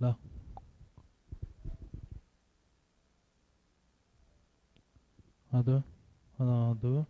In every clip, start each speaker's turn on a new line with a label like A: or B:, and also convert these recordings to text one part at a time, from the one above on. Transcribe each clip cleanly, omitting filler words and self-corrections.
A: 락. 하나, 둘. 하나, 둘.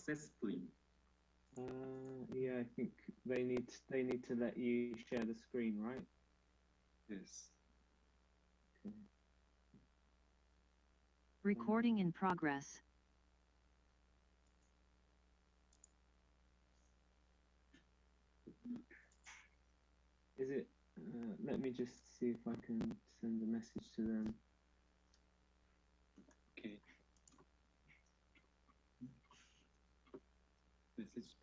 B: successfully.
C: Yeah, I think they need to let you share the screen, right?
B: Yes.
C: Okay.
D: Recording in progress.
C: Is it? Let me just see if I can send a message to them.
B: Okay. Message.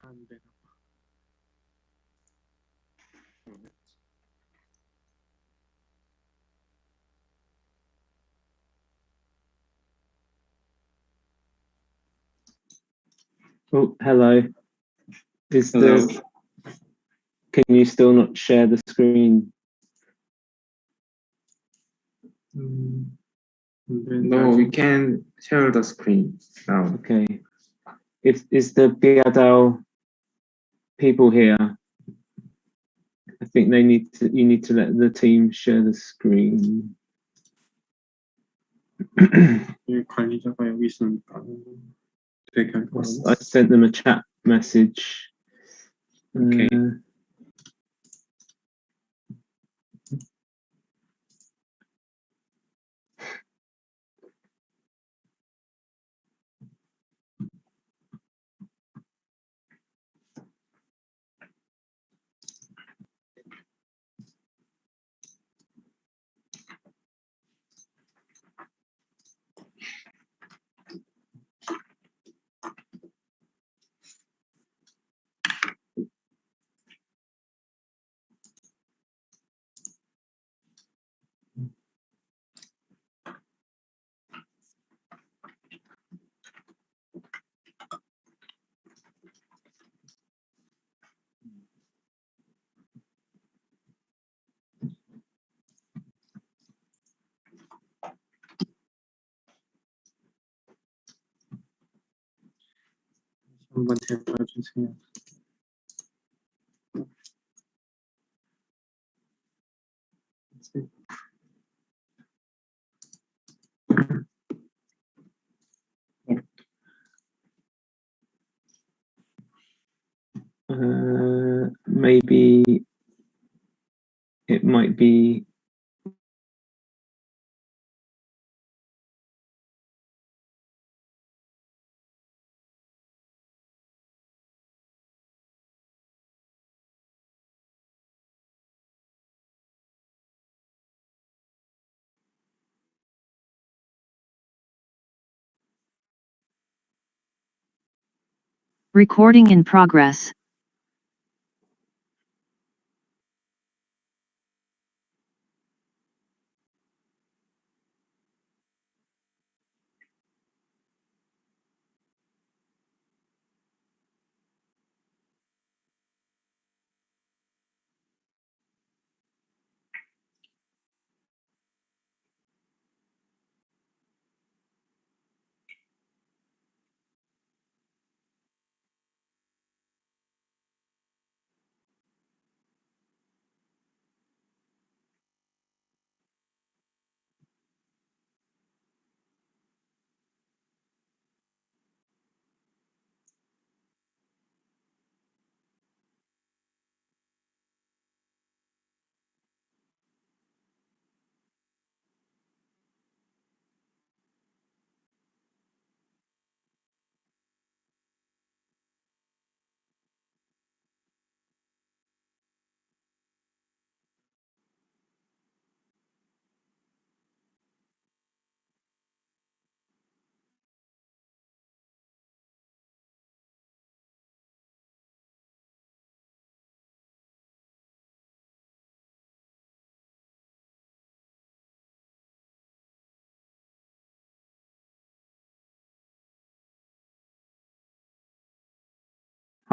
B: 안 되나 봐.
C: Oh, hello.
B: Hello.
C: Can you still not share the screen?
B: No, we can share the screen now.
C: Okay. Is the BIADW people here? I think you need to let the team share the screen.
B: 관리자가 여기 있으니까 되게 할 거라고.
C: I sent them a chat message.
B: Okay. 한번 대화해 주세요.
C: Maybe it might be.
D: Recording in progress.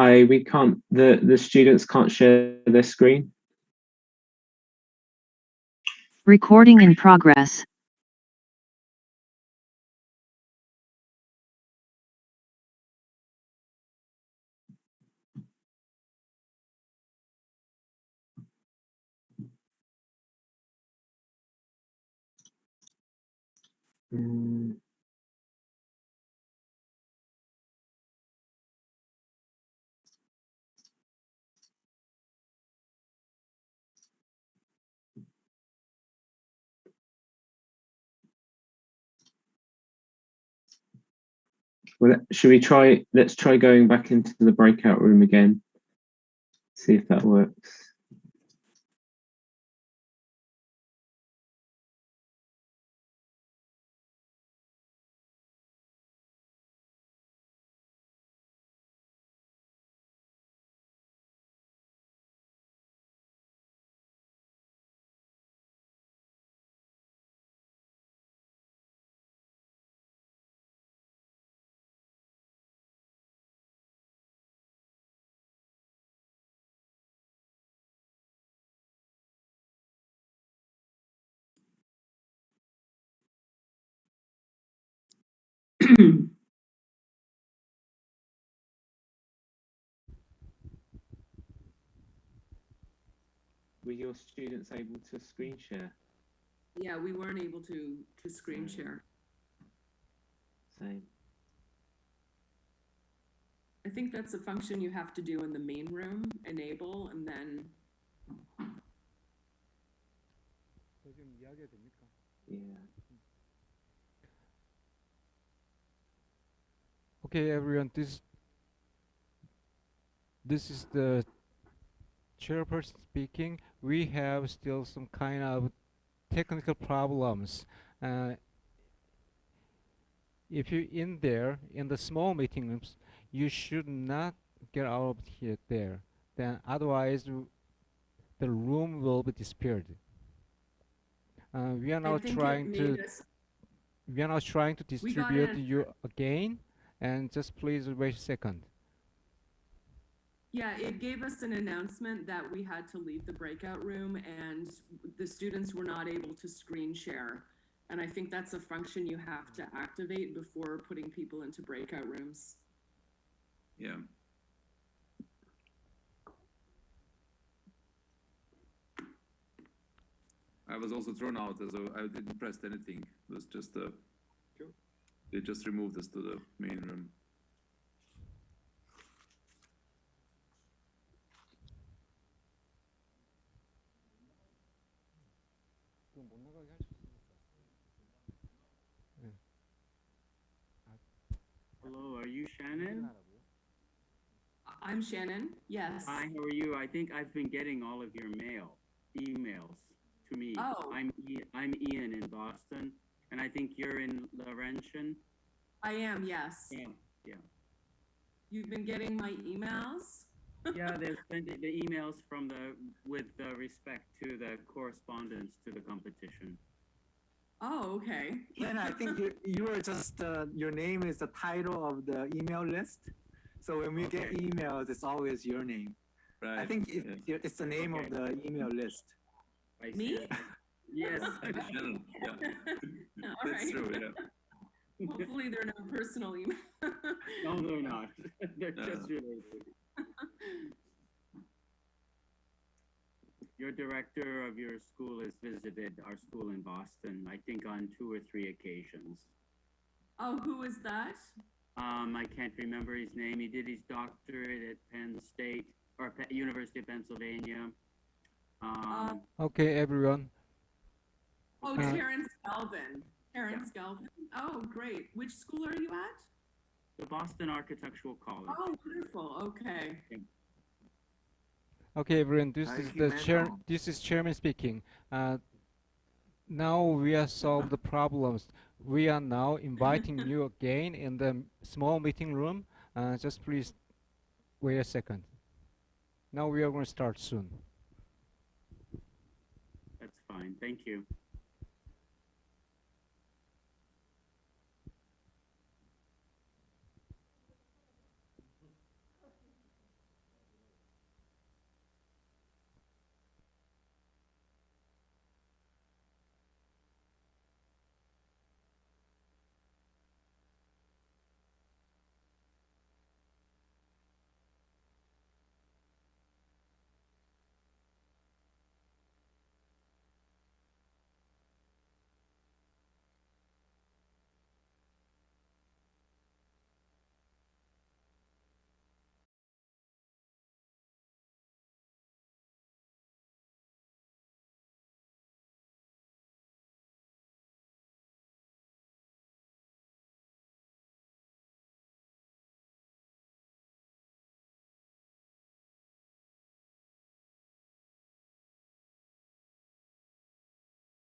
C: Hi, we can't, the students can't share their screen.
D: Recording in progress.
C: Mm. Well, let's try going back into the breakout room again. See if that works. Were your students able to screen share?
E: Yeah, we weren't able to screen share.
C: Same.
E: I think that's a function you have to do in the main room, enable, and then.
C: Yeah.
A: Okay, everyone, this is the chairperson speaking. We have still some kind of technical problems. If you're in there, in the small meeting rooms, you should not get out of here there. Then otherwise, the room will be disappeared. We are now trying to distribute you again, and just please wait a second.
E: Yeah, it gave us an announcement that we had to leave the breakout room and the students were not able to screen share. And I think that's a function you have to activate before putting people into breakout rooms.
F: Yeah. I was also thrown out, so I didn't press anything. It was just they just removed us to the main room.
G: Hello, are you Shannon?
E: I'm Shannon, yes.
G: Hi, how are you? I think I've been getting all of your emails to me.
E: Oh.
G: I'm Ian in Boston, and I think you're in Laurentian.
E: I am, yes.
G: Yeah.
E: You've been getting my emails?
G: Yeah, there's been the emails from with respect to the correspondence to the competition.
E: Oh, okay.
H: And I think you are just, your name is the title of the email list. So when we get emails, it's always your name.
F: Right.
H: I think it's the name of the email list.
E: Me?
G: Yes.
F: Shannon, yeah.
E: All
F: That's
E: right.
F: true, yeah.
E: Hopefully they're not personal emails.
G: No, they're not. They're just related. Your director of your school has visited our school in Boston, I think on 2 or 3 occasions.
E: Oh, who is that?
G: I can't remember his name. He did his doctorate at Penn State or University of Pennsylvania.
A: Okay, everyone.
E: Oh, Terrence Galvin. Terrence Galvin. Oh, great. Which school are you at?
G: The Boston Architectural College.
E: Oh, wonderful. Okay.
A: Okay, everyone. This is chairman speaking. Now we have solved the problems. We are now inviting you again in the small meeting room. Just please wait a second. Now we are going to start soon.
G: That's fine. Thank you.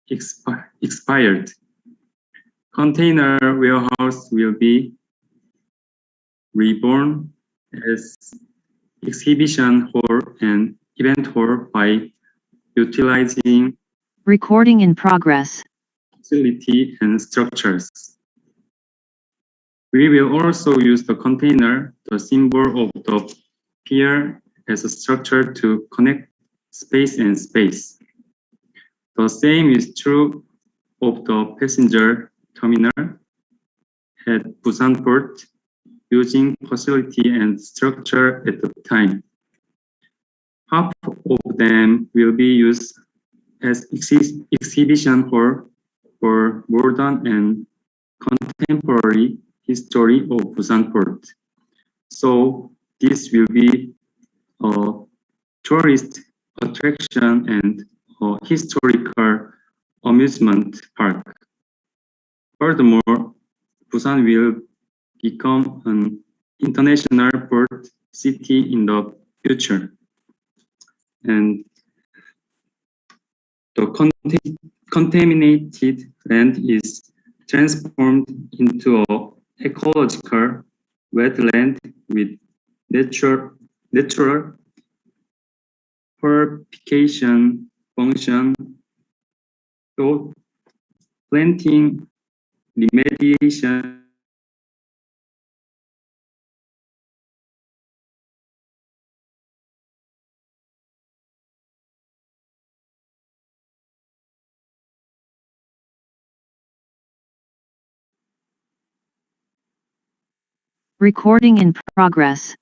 I: expired. Container warehouse will be reborn as exhibition hall and event hall by utilizing
D: Recording in progress.
I: facility and structures. We will also use the container, the symbol of the pier, as a structure to connect space and space. The same is true of the passenger terminal at Busan Port, using facility and structure at the time. Half of them will be used as exhibition hall for modern and contemporary history of Busan Port. So this will be a tourist attraction and a historical amusement park. Furthermore, Busan will become an international port city in the future. And the contaminated land is transformed into an ecological wetland with natural purification function. So planting, remediation,
D: Recording in progress.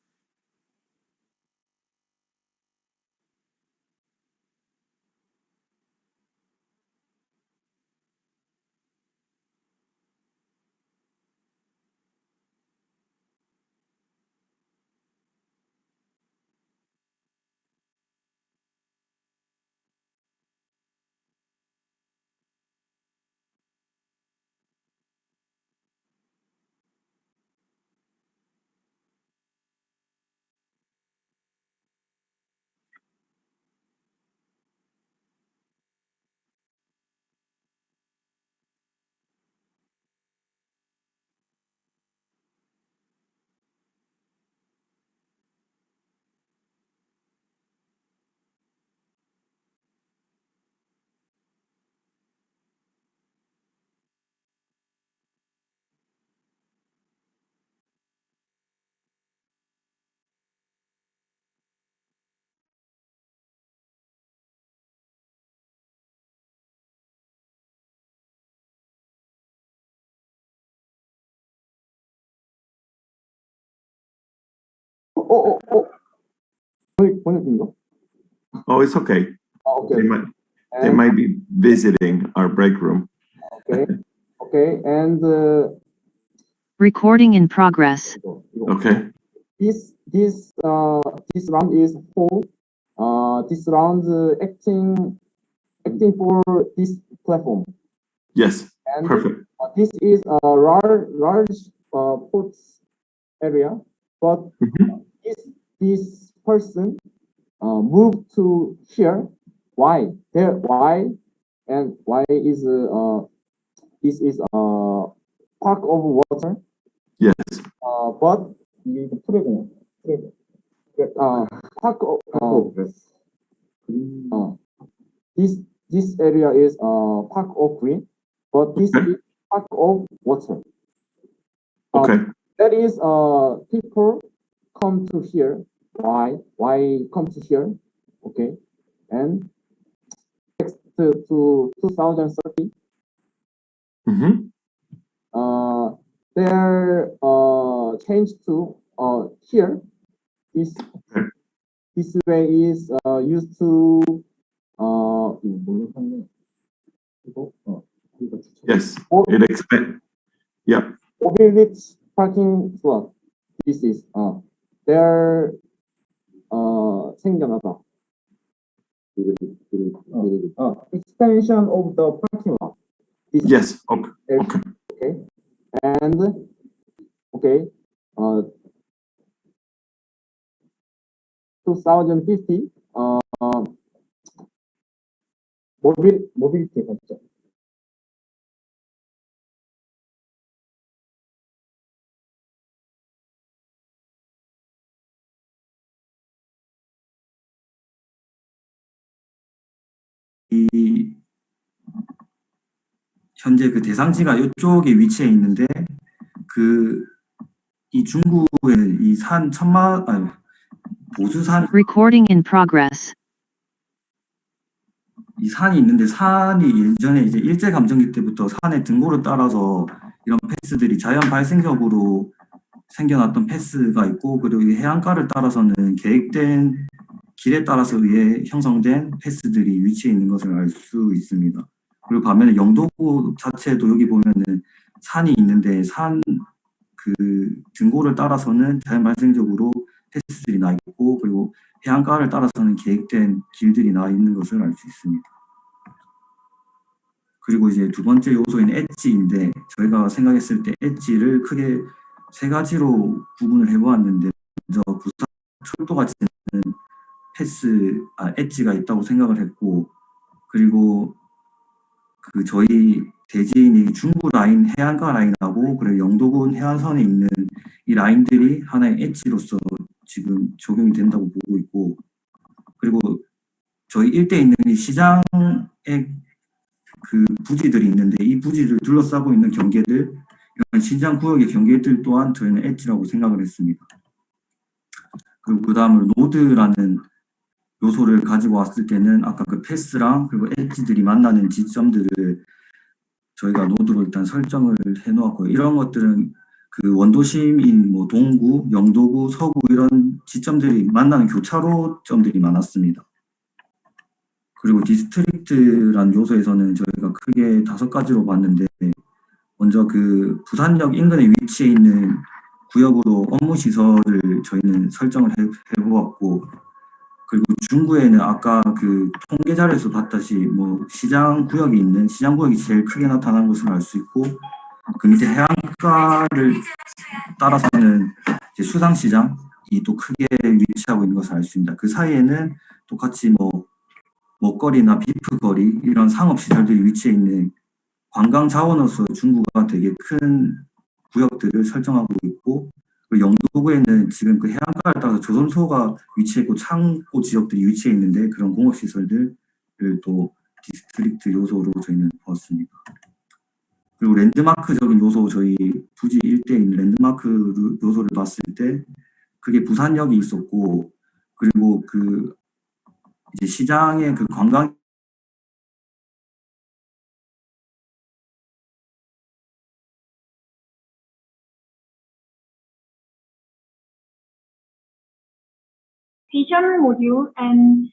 J: Oh, it's okay.
K: Okay.
J: They might be visiting our break room.
K: Okay. Okay. And
D: Recording in progress.
J: Okay.
K: this round is full. This round acting for this platform.
J: Yes.
K: And
J: Perfect.
K: This is a large port area, but this person moved to here. Why? Why? And why is this is a park of water?
J: Yes.
K: But park of this area is park of green, but this is park of water.
J: Okay.
K: That is people come to here. Why come to here? Okay, and next to 2030. They're changed to here. This way is used to
J: Yes. It expand. Yeah.
K: mobility parking slot. This is they're 생겨나다. Extension of the parking lot.
J: Yes. Okay. Okay.
K: Okay. And okay. 2050. Mobility.
L: 현재 그 대상지가 이쪽에 위치해 있는데 이 중구의 이 산 보수산
D: Recording in progress.
L: 이 산이 있는데 산이 예전에 이제 일제감정기 때부터 산의 등고를 따라서 이런 패스들이 자연 발생적으로 생겨났던 패스가 있고, 그리고 이 해안가를 따라서는 계획된 길에 따라서 의해 형성된 패스들이 위치해 있는 것을 알 수 있습니다. 그리고 반면에 영도구 자체도 여기 보면은 산이 있는데 산 그 등고를 따라서는 자연 발생적으로 패스들이 나 있고, 그리고 해안가를 따라서는 계획된 길들이 나 있는 것을 알 수 있습니다. 그리고 이제 두 번째 요소인 엣지인데, 저희가 생각했을 때 엣지를 크게 세 가지로 구분을 해보았는데, 먼저 부산 철도같이는 엣지가 있다고 생각을 했고, 그리고 그 저희 대지인이 중구 라인, 해안가 라인하고 그리고 영도군 해안선에 있는 이 라인들이 하나의 엣지로서 지금 적용이 된다고 보고 있고, 그리고 저희 일대에 있는 이 시장의 그 부지들이 있는데, 이 부지를 둘러싸고 있는 경계들, 이런 시장 구역의 경계들 또한 저희는 엣지라고 생각을 했습니다. 그리고 그 다음으로 노드라는 요소를 가지고 왔을 때는 아까 그 패스랑 그리고 엣지들이 만나는 지점들을 저희가 노드로 일단 설정을 해놓았고요. 이런 것들은 그 원도심인 뭐 동구, 영도구, 서구 이런 지점들이 만나는 교차로점들이 많았습니다. 그리고 디스트릭트란 요소에서는 저희가 크게 5가지로 봤는데, 먼저 그 부산역 인근에 위치해 있는 구역으로 업무 시설을 저희는 설정을 해보았고, 그리고 중구에는 아까 그 통계 자료에서 봤다시 뭐 시장 구역이 제일 크게 나타나는 것을 알 수 있고, 그 밑에 해안가를 따라서는 이제 수상시장이 또 크게 위치하고 있는 것을 알 수 있습니다. 그 사이에는 똑같이 뭐 먹거리나 비프거리 이런 상업시설들이 위치해 있는 관광 자원으로서 중구가 되게 큰 구역들을 설정하고 있고, 그리고 영도구에는 지금 그 해안가를 따라서 조선소가 위치해 있고 창고 지역들이 위치해 있는데, 그런 공업시설들을 또 디스트릭트 요소로 저희는 보았습니다. 그리고 랜드마크적인 요소, 저희 부지 일대에 있는 랜드마크 요소를 봤을 때 그게 부산역이 있었고, 그리고 그 이제 시장의 그 관광
M: vision module and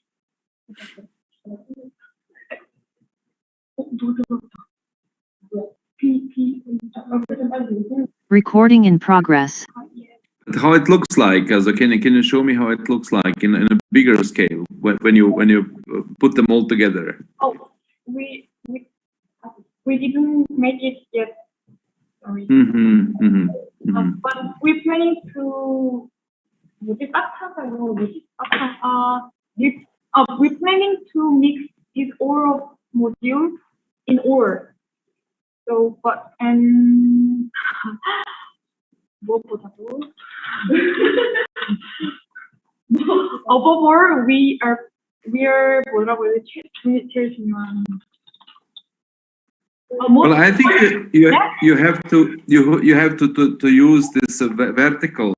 D: Recording in progress.
F: How it looks like? Also, can you show me how it looks like in a bigger scale when you put them all together?
M: Oh, we didn't make it yet. Sorry. But we're planning to. We're planning to mix these all modules in ore. So, above all, we are 뭐라고 해야 되지? 제일 중요한.
F: Well, I think you have to use this vertical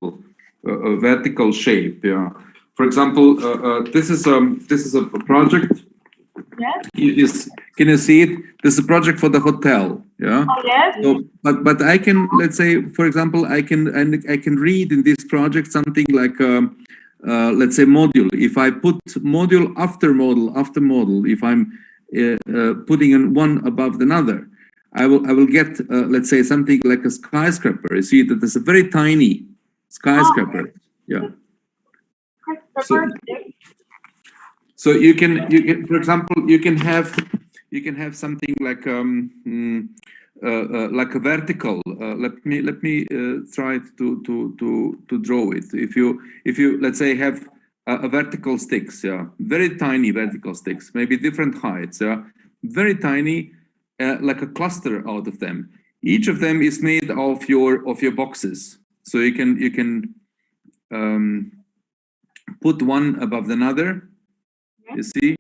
F: shape. Yeah. For example, this is a project.
M: Yes.
F: Can you see it? This is a project for the hotel. Yeah.
M: Oh, yes.
F: So, but I can, let's say, for example, I can read in this project something like let's say module. If I put module after module after module, if I'm putting in one above another, I will get let's say something like a skyscraper. You see that there's a very tiny skyscraper. Yeah. So you can, for example, you can have something like a vertical. Let me try to draw it. If you let's say have a vertical sticks, yeah, very tiny vertical sticks, maybe different heights, yeah, very tiny, like a cluster out of them. Each of them is made of your boxes, so you can put one above another. You see,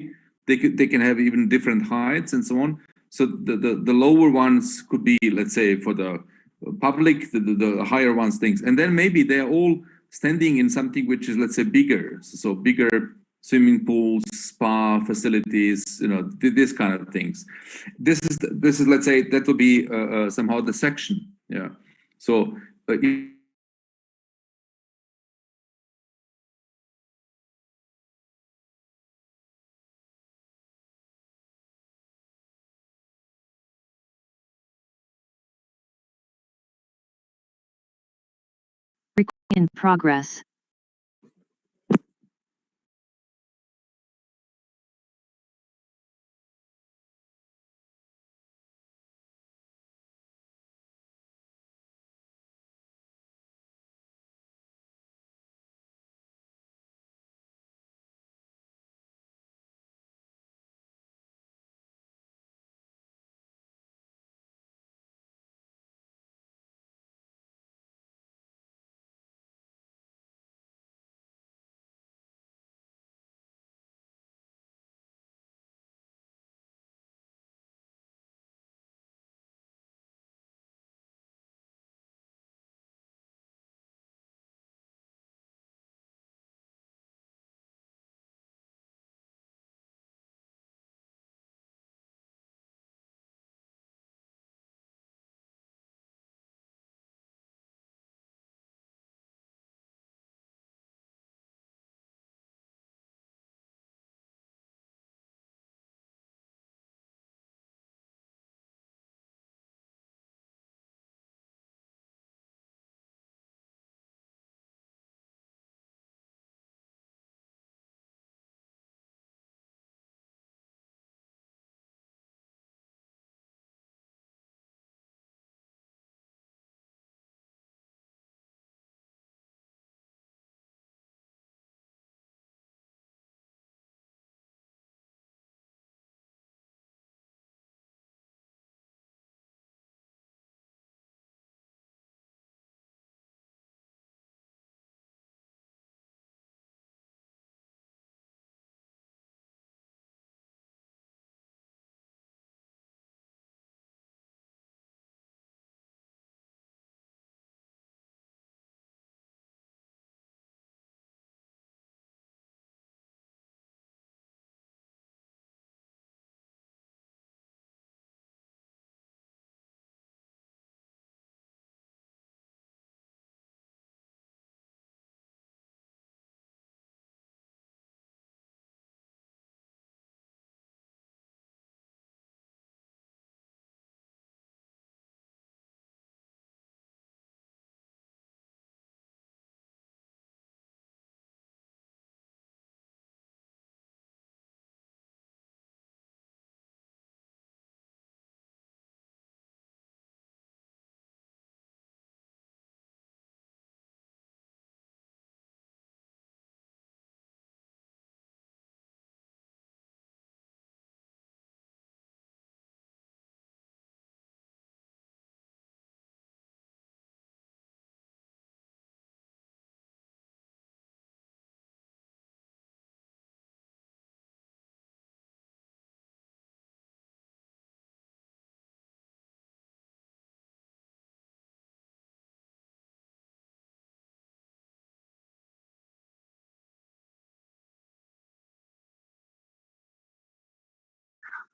F: they can have even different heights and so on. So the lower ones could be, let's say, for the public, the higher ones things, and then maybe they're all standing in something which is, let's say, bigger. So bigger swimming pools, spa facilities, you know, this kind of things. This is let's say that will be somehow the section. Yeah. So
D: in progress.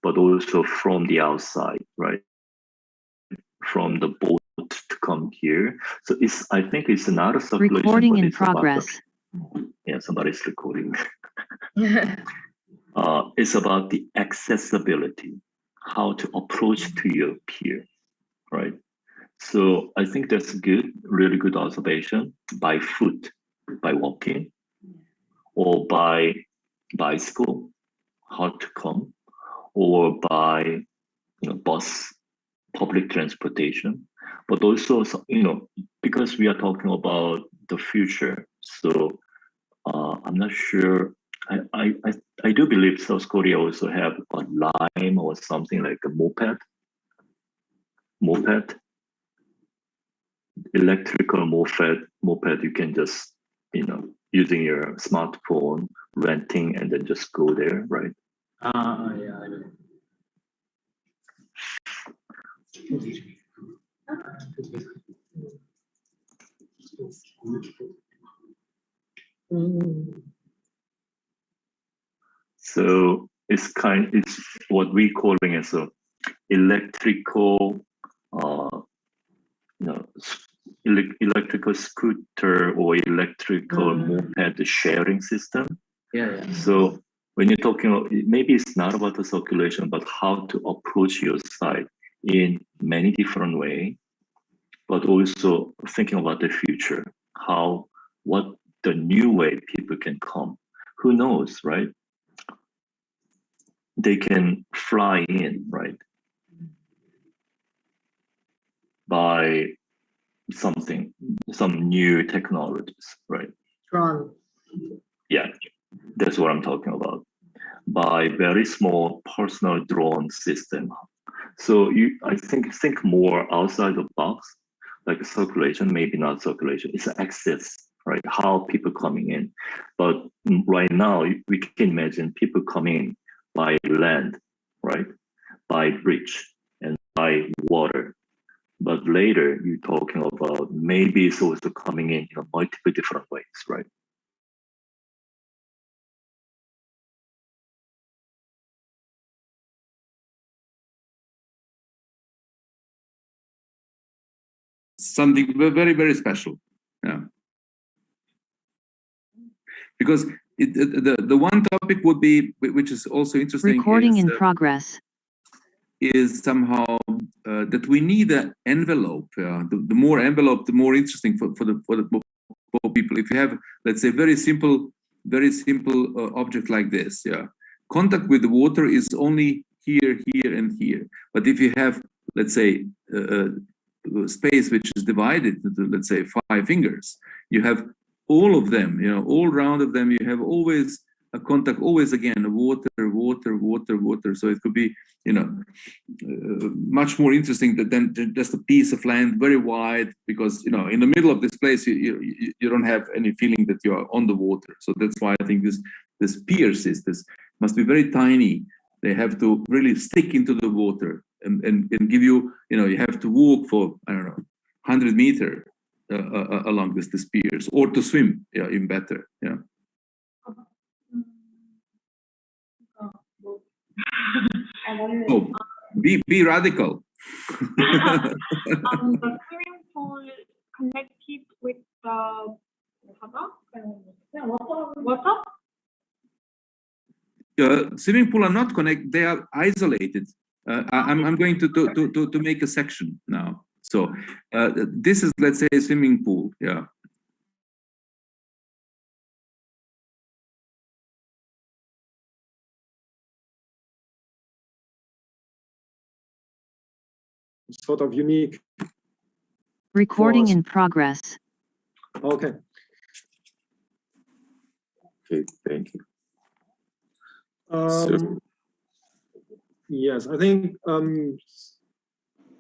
N: But also from the outside, right? From the boat to come here. So I think it's not a circulation.
D: Recording in progress.
N: Yeah, somebody's recording. It's about the accessibility, how to approach to your peer, right? So I think that's good, really good observation. By foot, by walking, or by bicycle, how to come, or by bus, public transportation, but also because we are talking about the future. So I'm not sure. I do believe South Korea also have a Lime or something like a moped, electrical moped. You can just using your smartphone, renting, and then just go there, right?
C: Yeah, I know.
N: So it's what we're calling as a electrical, electrical scooter or electrical moped sharing system.
C: Yeah.
N: So when you're talking about, maybe it's not about the circulation, but how to approach your site in many different ways, but also thinking about the future, what the new way people can come. Who knows, right? They can fly in, right? By some new technologies, right? Yeah, that's what I'm talking about. By very small personal drone system. So I think more outside the box, like circulation, maybe not circulation, it's access, right? How people coming in. But right now, we can imagine people coming in by land, right? By bridge and by water. But later, you're talking about maybe it's also coming in multiple different ways, right?
F: Something very, very special. Yeah. Because the one topic would be, which is also interesting.
D: Recording in progress.
F: Is somehow that we need an envelope. The more envelope, the more interesting for people. If you have, let's say, very simple object like this, contact with the water is only here, and here. But if you have, let's say, space which is divided into, let's say, 5 fingers, you have all of them, all round of them. You have always a contact, always again, water. So it could be, much more interesting than just a piece of land, very wide, because, in the middle of this place, you don't have any feeling that you are on the water. So that's why I think this piers this must be very tiny. They have to really stick into the water and give you, you have to walk for, I don't know, 100 meters along this piers, or to swim, even better, yeah. Oh, be radical.
M: The swimming pool connected with the water?
F: Swimming pool are not connected; they are isolated. I'm going to make a section now. So this is, let's say, a swimming pool. Yeah.
K: Sort of unique.
D: Recording in progress.
K: Okay.
J: Okay, thank you.
K: Yes, I think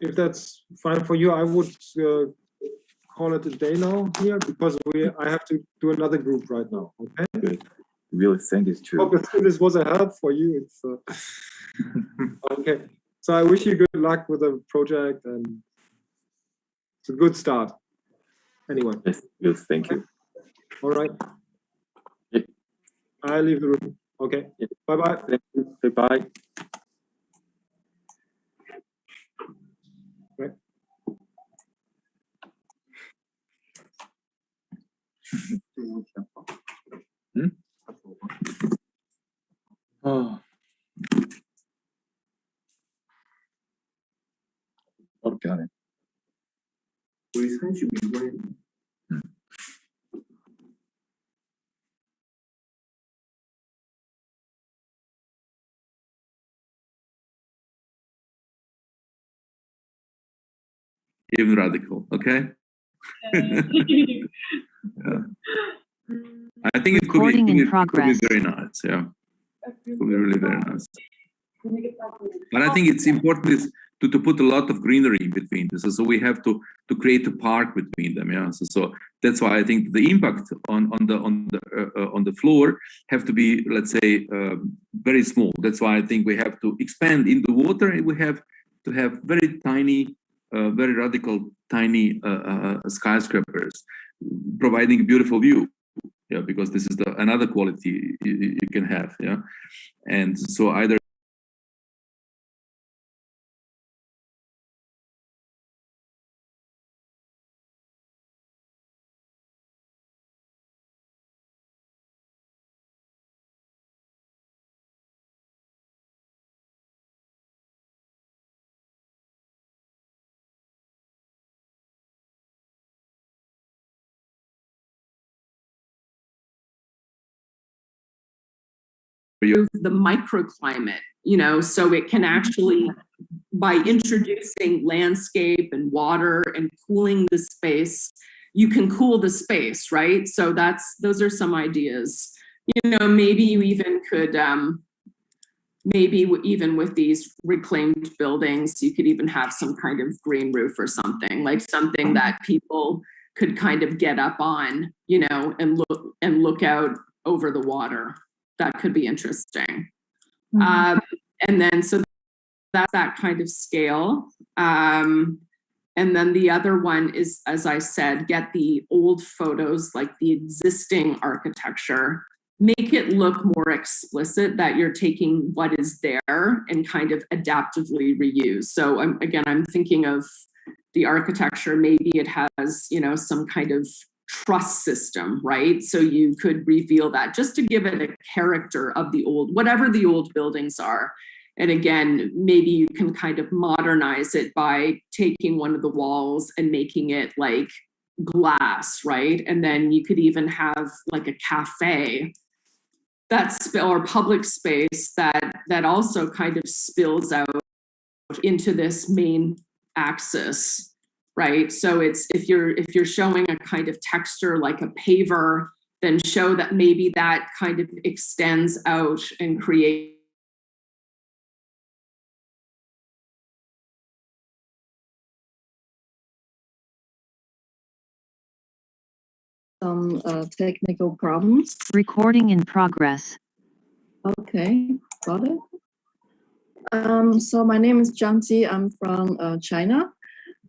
K: if that's fine for you, I would call it a day now here, because I have to do another group right now. Okay.
J: Good. Really think it's true.
K: Hope this was a help for you. It's okay. So I wish you good luck with the project, and it's a good start. Anyway.
J: Yes, thank you.
K: All right.
J: Yep.
K: I leave the room. Okay.
J: Yep.
K: Bye-bye.
J: Thank you. Bye-bye.
K: Right.
J: 어렵게 하네. 우리 32분에
F: Even radical, okay? Yeah. I think it could be very nice, yeah. It could be really very nice. But I think it's important is to put a lot of greenery in between. So we have to create a park between them. Yeah. So that's why I think the impact on the floor have to be, let's say, very small. That's why I think we have to expand in the water, and we have to have very tiny, very radical, tiny skyscrapers, providing a beautiful view. Yeah, because this is another quality you can have. Yeah, and so either
E: the microclimate, you know, so it can actually, by introducing landscape and water and cooling the space, you can cool the space, right? So those are some ideas. You know, maybe you even could, maybe even with these reclaimed buildings, you could even have some kind of green roof or something, like something that people could kind of get up on, you know, and look out over the water. That could be interesting. And then, so that's that kind of scale. And then the other one is, as I said, get the old photos, like the existing architecture, make it look more explicit that you're taking what is there and kind of adaptively reuse. So I'm thinking of the architecture, maybe it has, you know, some kind of truss system, right? So you could reveal that just to give it a character of the old, whatever the old buildings are. And again, maybe you can kind of modernize it by taking one of the walls and making it like glass, right? And then you could even have like a cafe or public space that also kind of spills out into this main axis. Right, so it's if you're showing a kind of texture like a paver, then show that maybe that kind of extends out and create
O: some technical problems.
D: Recording in progress.
O: Okay, got it. So my name is Zhang Ji. I'm from China.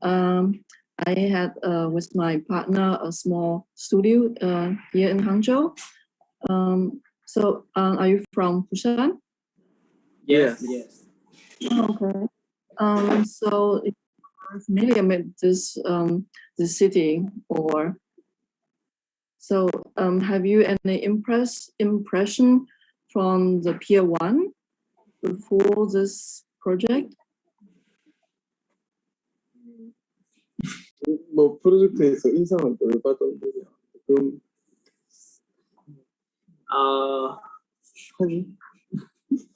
O: I had with my partner a small studio here in Hangzhou. So are you from Busan?
K: Yes.
O: Okay. So if you're familiar with this city, or so have you any impression from the Pier 1 before this project?
K: 뭐 프로젝트에서 인상을 받았는데 그럼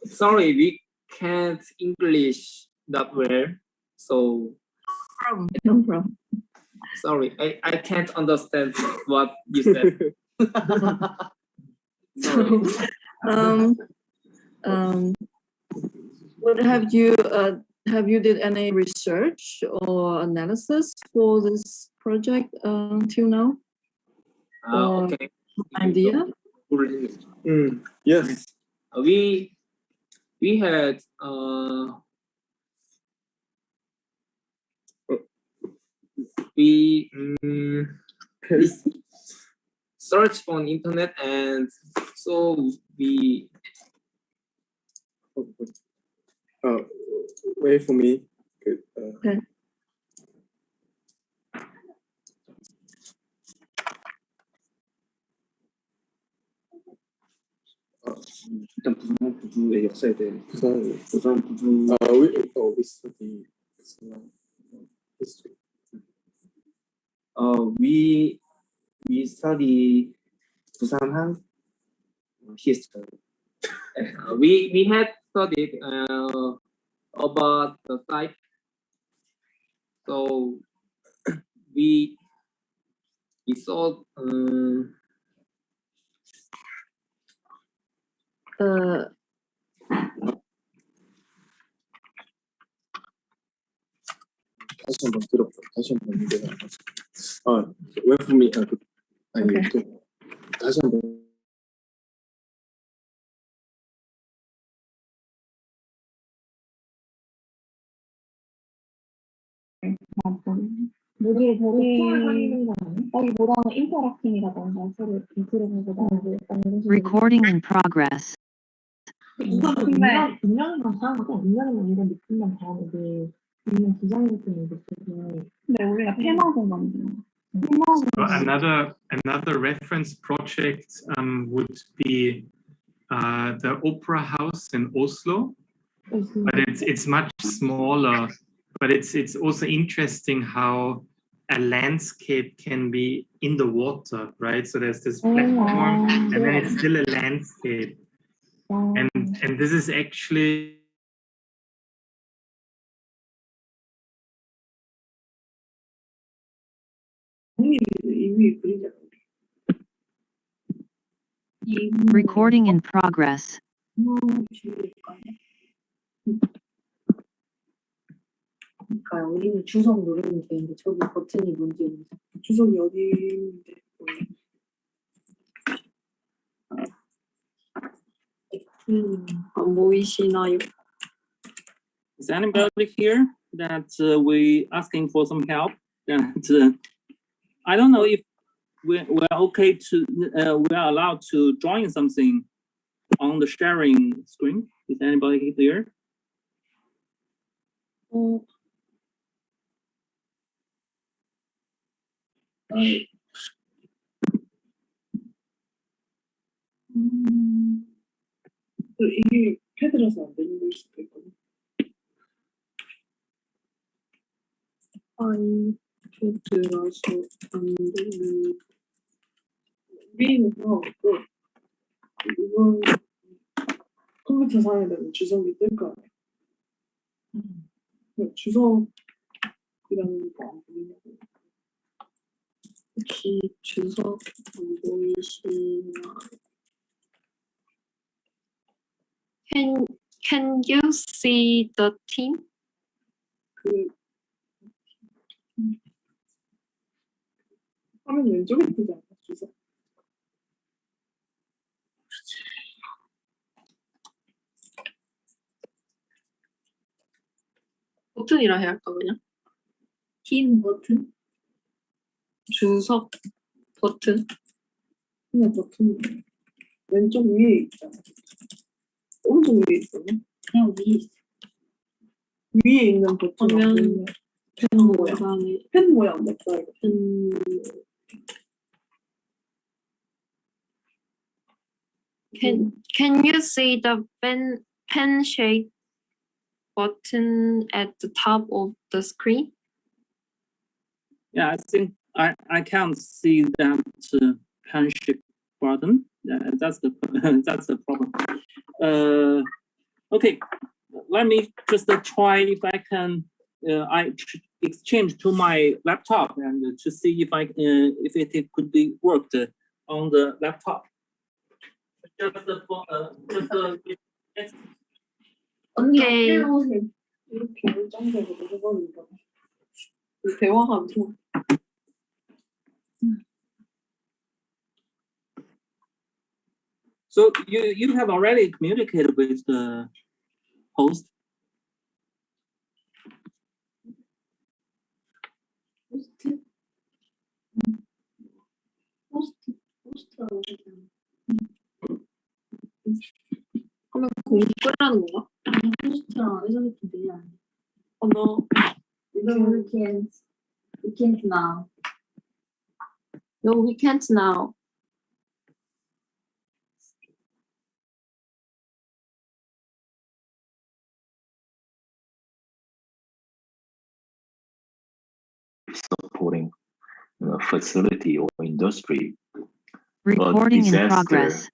P: sorry, we can't English that well, so
O: no problem.
P: Sorry, I can't understand what you said.
O: So, what have you did any research or analysis for this project till now?
P: Okay.
O: Idea?
K: Yes.
P: We had we search on internet, and so we
K: wait for me. Good.
O: Okay.
Q: 일단 부산 부두의 역사에 대해
K: 부산
Q: 부두
K: we study history.
Q: We study Busan history.
P: we had studied about the site, so we saw
Q: 다시 한번 들어볼게요. 다시 한번 문제가 나와서. 웹품이 아니 또 다시 한번.
R: 모두의 거기보다는 인터랙팅이라던가 서로 인터랙팅보다
D: Recording in progress.
R: 인간이랑 다르고 인간은 이런 느낌만 다르는데 우리는 디자인 느낌이 느껴서 근데 우리가 테마 공간이잖아.
S: Another reference project would be the Opera House in Oslo, but it's much smaller. But it's also interesting how a landscape can be in the water, right? So there's this platform, and then it's still a landscape, and this is actually.
D: Recording in progress.
O: 그러니까 우리는 주석 누르면 되는데 저기 버튼이 문제인데 주석이 어디 있는데 안 보이시나요?
T: Is anybody here that we asking for some help? That I don't know if we're okay to we are allowed to join something on the sharing screen. Is anybody here?
O: 이게 패드라서 안 되는 걸 수도 있거든. 패드라서 안 되는 위에는 상관없고 이건 컴퓨터 상에다가 주석이 뜰 거 아니야. 주석이라는 거 안 보이냐고. 혹시 주석 안 보이시나요?
U: Can you see the team?
O: 화면 왼쪽에 뜨지 않나? 주석.
U: 버튼이라 해야 할까 그냥?
O: 흰 버튼?
U: 주석 버튼.
O: 그냥 버튼 왼쪽 위에 있잖아. 오른쪽 위에 있어. 그냥 위에 있어. 위에 있는 버튼
U: 화면
O: 펜 모양. 펜 모양 맞다 이거.
U: Can you see the pen shape button at the top of the screen?
T: Yeah, I think I can't see that pen shape button. That's the that's the problem. Okay, let me just try if I can. I exchange to my laptop and to see if if it could be worked on the laptop.
O: 언니 이렇게 열정적으로 해버린다. 대화가 안 통해.
T: So you have already communicated with the host.
O: 호스트라고
U: 하면 공부라는 건가?
O: 호스트랑 의사소통 되지 않아?
U: No.
O: We can't now.
U: No, we can't now.
N: Supporting facility or industry.
D: Recording in progress.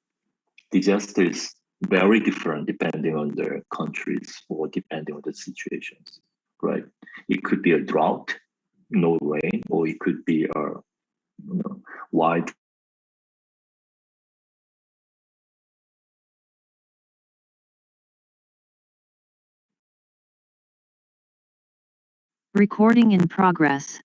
N: Disaster is very different depending on the countries or depending on the situations, right? It could be a drought, no rain, or it could be a wide.
D: Recording in progress.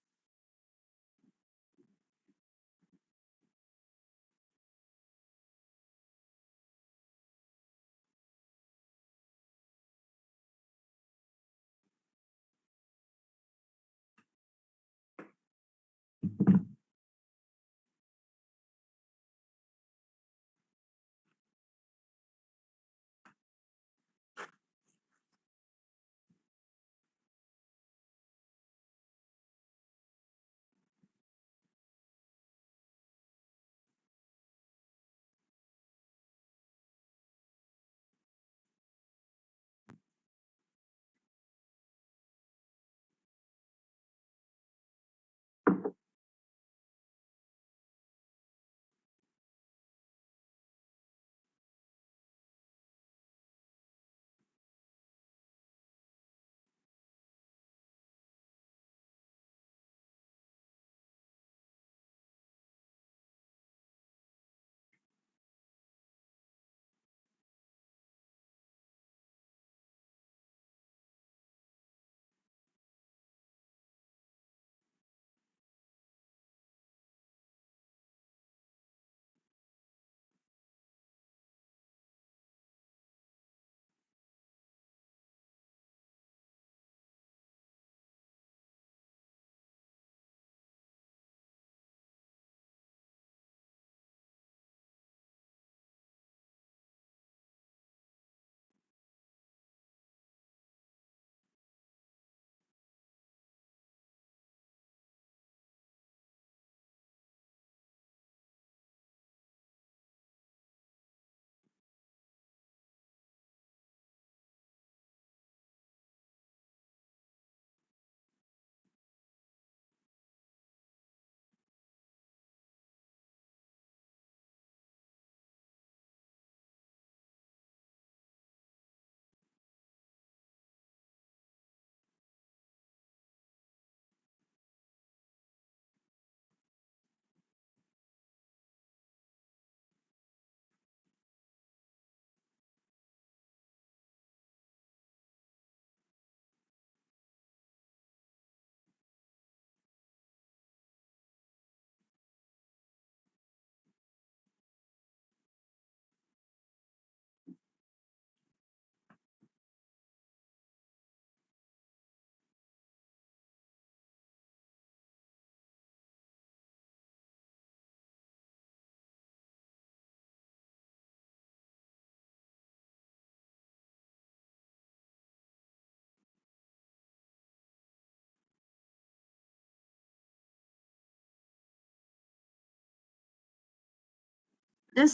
B: The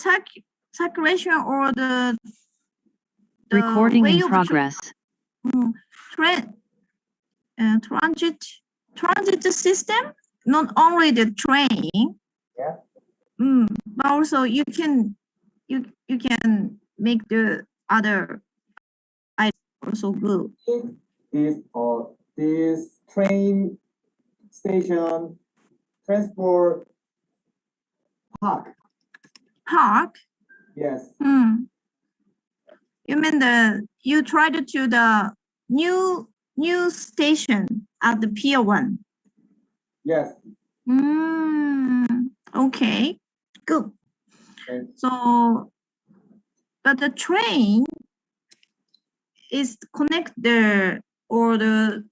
B: circulation or the
D: Recording in progress.
B: Transit system, not only the train, but also you can make the other items also good.
V: This train station transport park.
B: Park?
V: Yes.
B: You mean you tried to the new station at the Pier 1?
V: Yes.
B: Okay, good. So, but the train is connect or the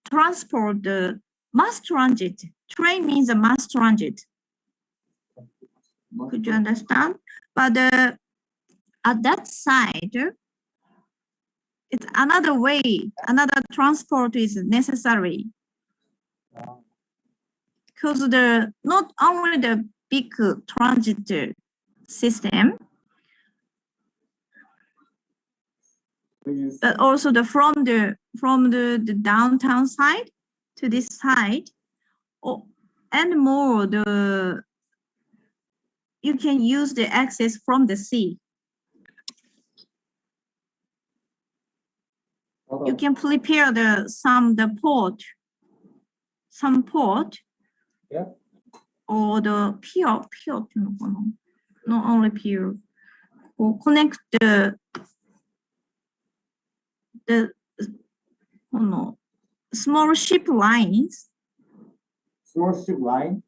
B: transport the mass transit. Train means a mass transit. Could you understand? But at that side, it's another way, another transport is necessary. Because not only the big transit system, but also from the downtown side to this side, and more you can use the access from the sea. You can prepare some port,
V: yeah,
B: or the pier, not only pier, or connect the small ship lines.
V: Small ship line.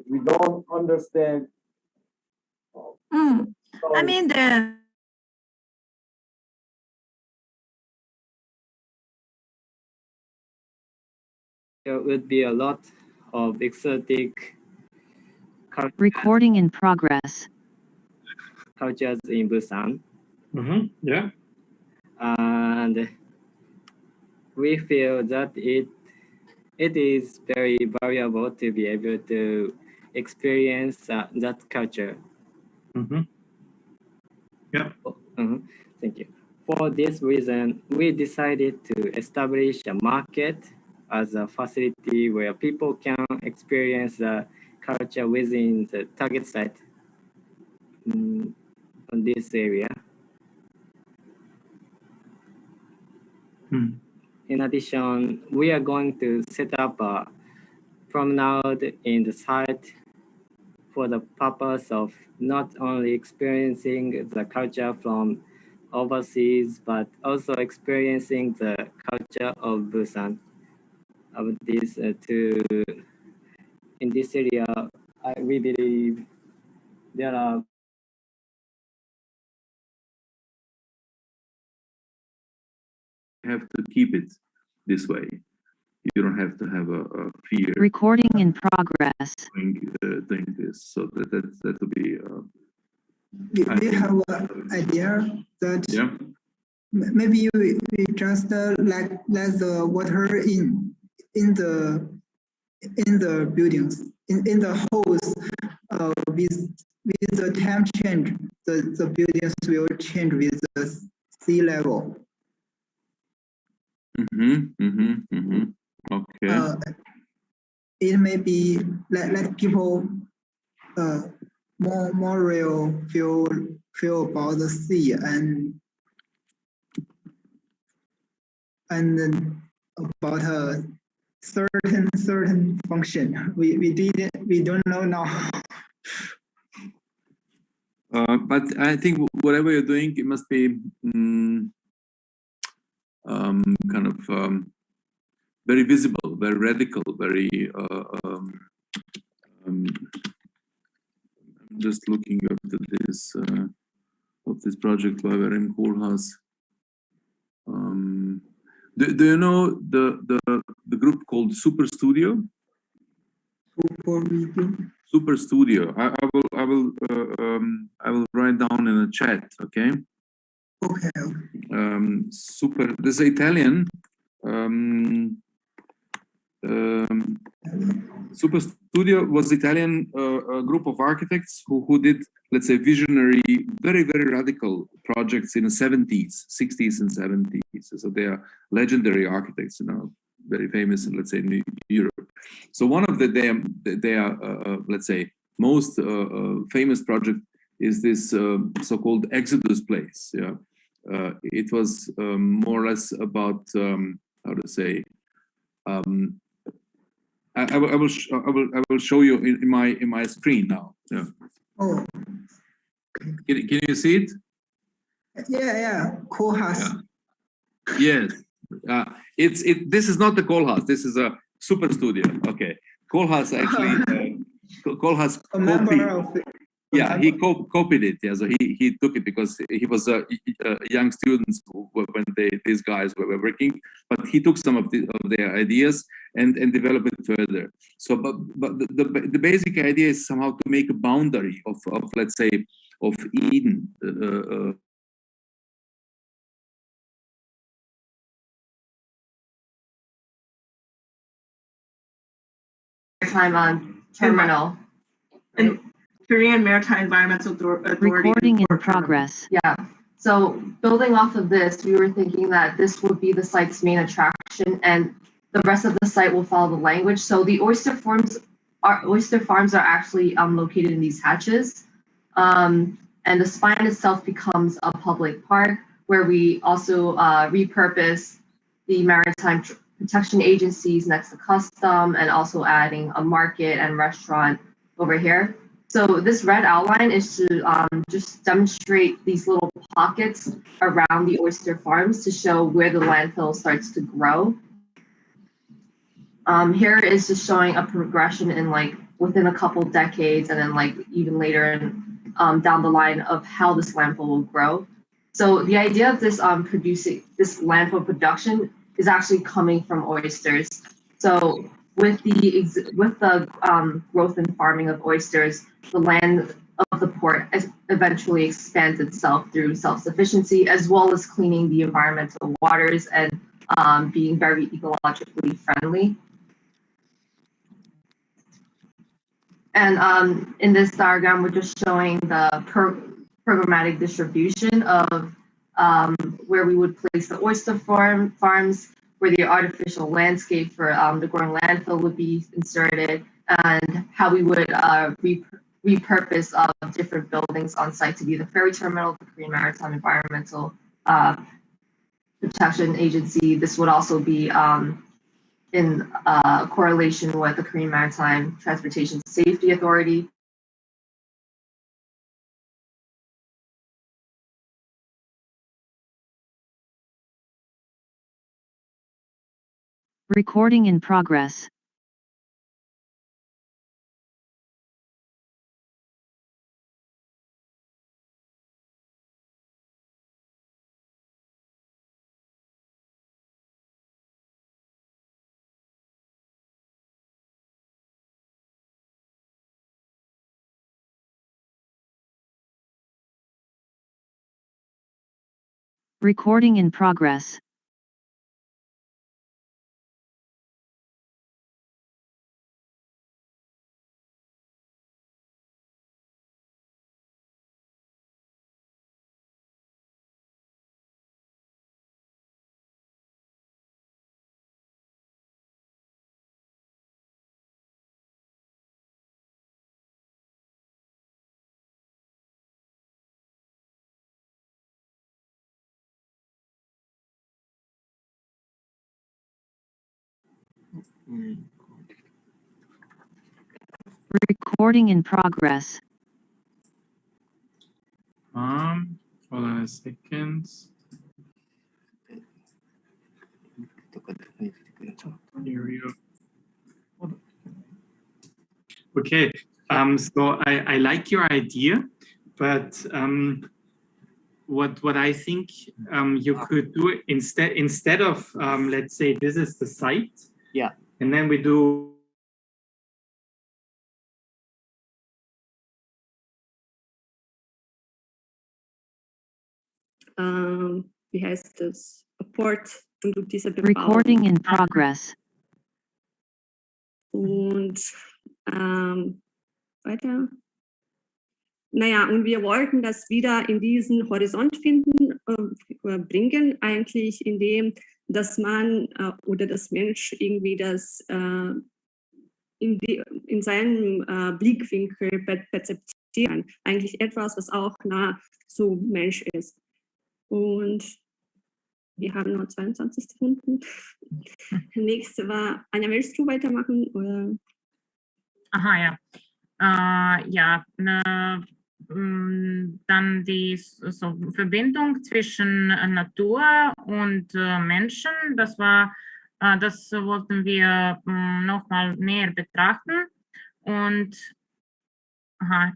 V: We don't understand.
B: I mean the
A: there would be a lot of exotic
D: Recording in progress.
A: cultures in Busan.
S: Yeah.
A: And we feel that it is very valuable to be able to experience that culture.
S: Yeah.
A: Thank you. For this reason, we decided to establish a market as a facility where people can experience the culture within the target site on this area. In addition, we are going to set up a promenade in the site for the purpose of not only experiencing the culture from overseas, but also experiencing the culture of Busan. Of this in this area, we believe there are
F: have to keep it this way. You don't have to have a fear.
D: Recording in progress.
F: Doing this, so that would be.
H: We have an idea that maybe we just let the water in the buildings in the holes with the time change. The buildings will change with the sea level.
F: Okay.
H: It may be let people more real feel about the sea and about a certain function. We don't know now.
F: But I think whatever you're doing, it must be kind of very visible, very radical, very. I'm just looking up to this of this project by Verim Koolhaas. Do you know the group called Super Studio? Super Studio. I will write down in the chat. Okay.
H: Okay.
F: Super. This is Italian. Super Studio was Italian group of architects who did, let's say, visionary, very radical projects in the 70s, 60s, and 70s. So they are legendary architects, very famous in, let's say, Europe. So one of their let's say, most famous project is this so-called Exodus Place. Yeah, it was more or less about how to say. I will show you in my screen now. Yeah.
H: Oh.
F: Can you see it?
H: Yeah. Koolhaas.
F: Yeah. Yes. This is not the Koolhaas. This is a Super Studio. Okay. Koolhaas actually. Koolhaas copied. Yeah, he copied it. Yeah, so he took it because he was young students when these guys were working, but he took some of their ideas and developed it further. So, but the basic idea is somehow to make a boundary of let's say of Eden.
W: Maritime terminal. And Korean Maritime Environmental Authority.
D: Recording in progress.
W: Yeah. So building off of this, we were thinking that this would be the site's main attraction, and the rest of the site will follow the language. So the oyster farms are actually located in these hatches, and the spine itself becomes a public park where we also repurpose the maritime protection agencies next to custom, and also adding a market and restaurant over here. So this red outline is to just demonstrate these little pockets around the oyster farms to show where the landfill starts to grow. Here is just showing a progression in like within a couple decades, and then like even later down the line of how this landfill will grow. So the idea of this producing this landfill production is actually coming from oysters. So with the growth and farming of oysters, the land of the port eventually expands itself through self-sufficiency, as well as cleaning the environmental waters and being very ecologically friendly. And in this diagram, we're just showing the programmatic distribution of where we would place the oyster farms, where the artificial landscape for the growing landfill would be inserted, and how we would repurpose different buildings on site to be the ferry terminal, the Korean Maritime Environmental Protection Agency. This would also be in correlation with the Korean Maritime Transportation Safety Authority.
D: Recording in progress. Recording in progress. Recording in progress.
S: Hold on a second. Here we go. Okay, so I like your idea, but what I think you could do instead of let's say this is the site,
A: yeah,
S: and then we do.
G: Wie heißt das? Port und diese Bebauung.
D: Recording in progress.
G: Und weiter. Naja, und wir wollten das wieder in diesen Horizont finden, bringen, eigentlich indem, dass man oder das Mensch irgendwie das in seinem Blickwinkel perzeptieren. Eigentlich etwas, was auch nah zu Mensch ist. Und wir haben noch 22 Sekunden. Nächste war, Anja, willst du weitermachen? Oder?
I: Aha, ja. Ja, dann die so Verbindung zwischen Natur und Menschen, das wollten wir nochmal näher betrachten. Und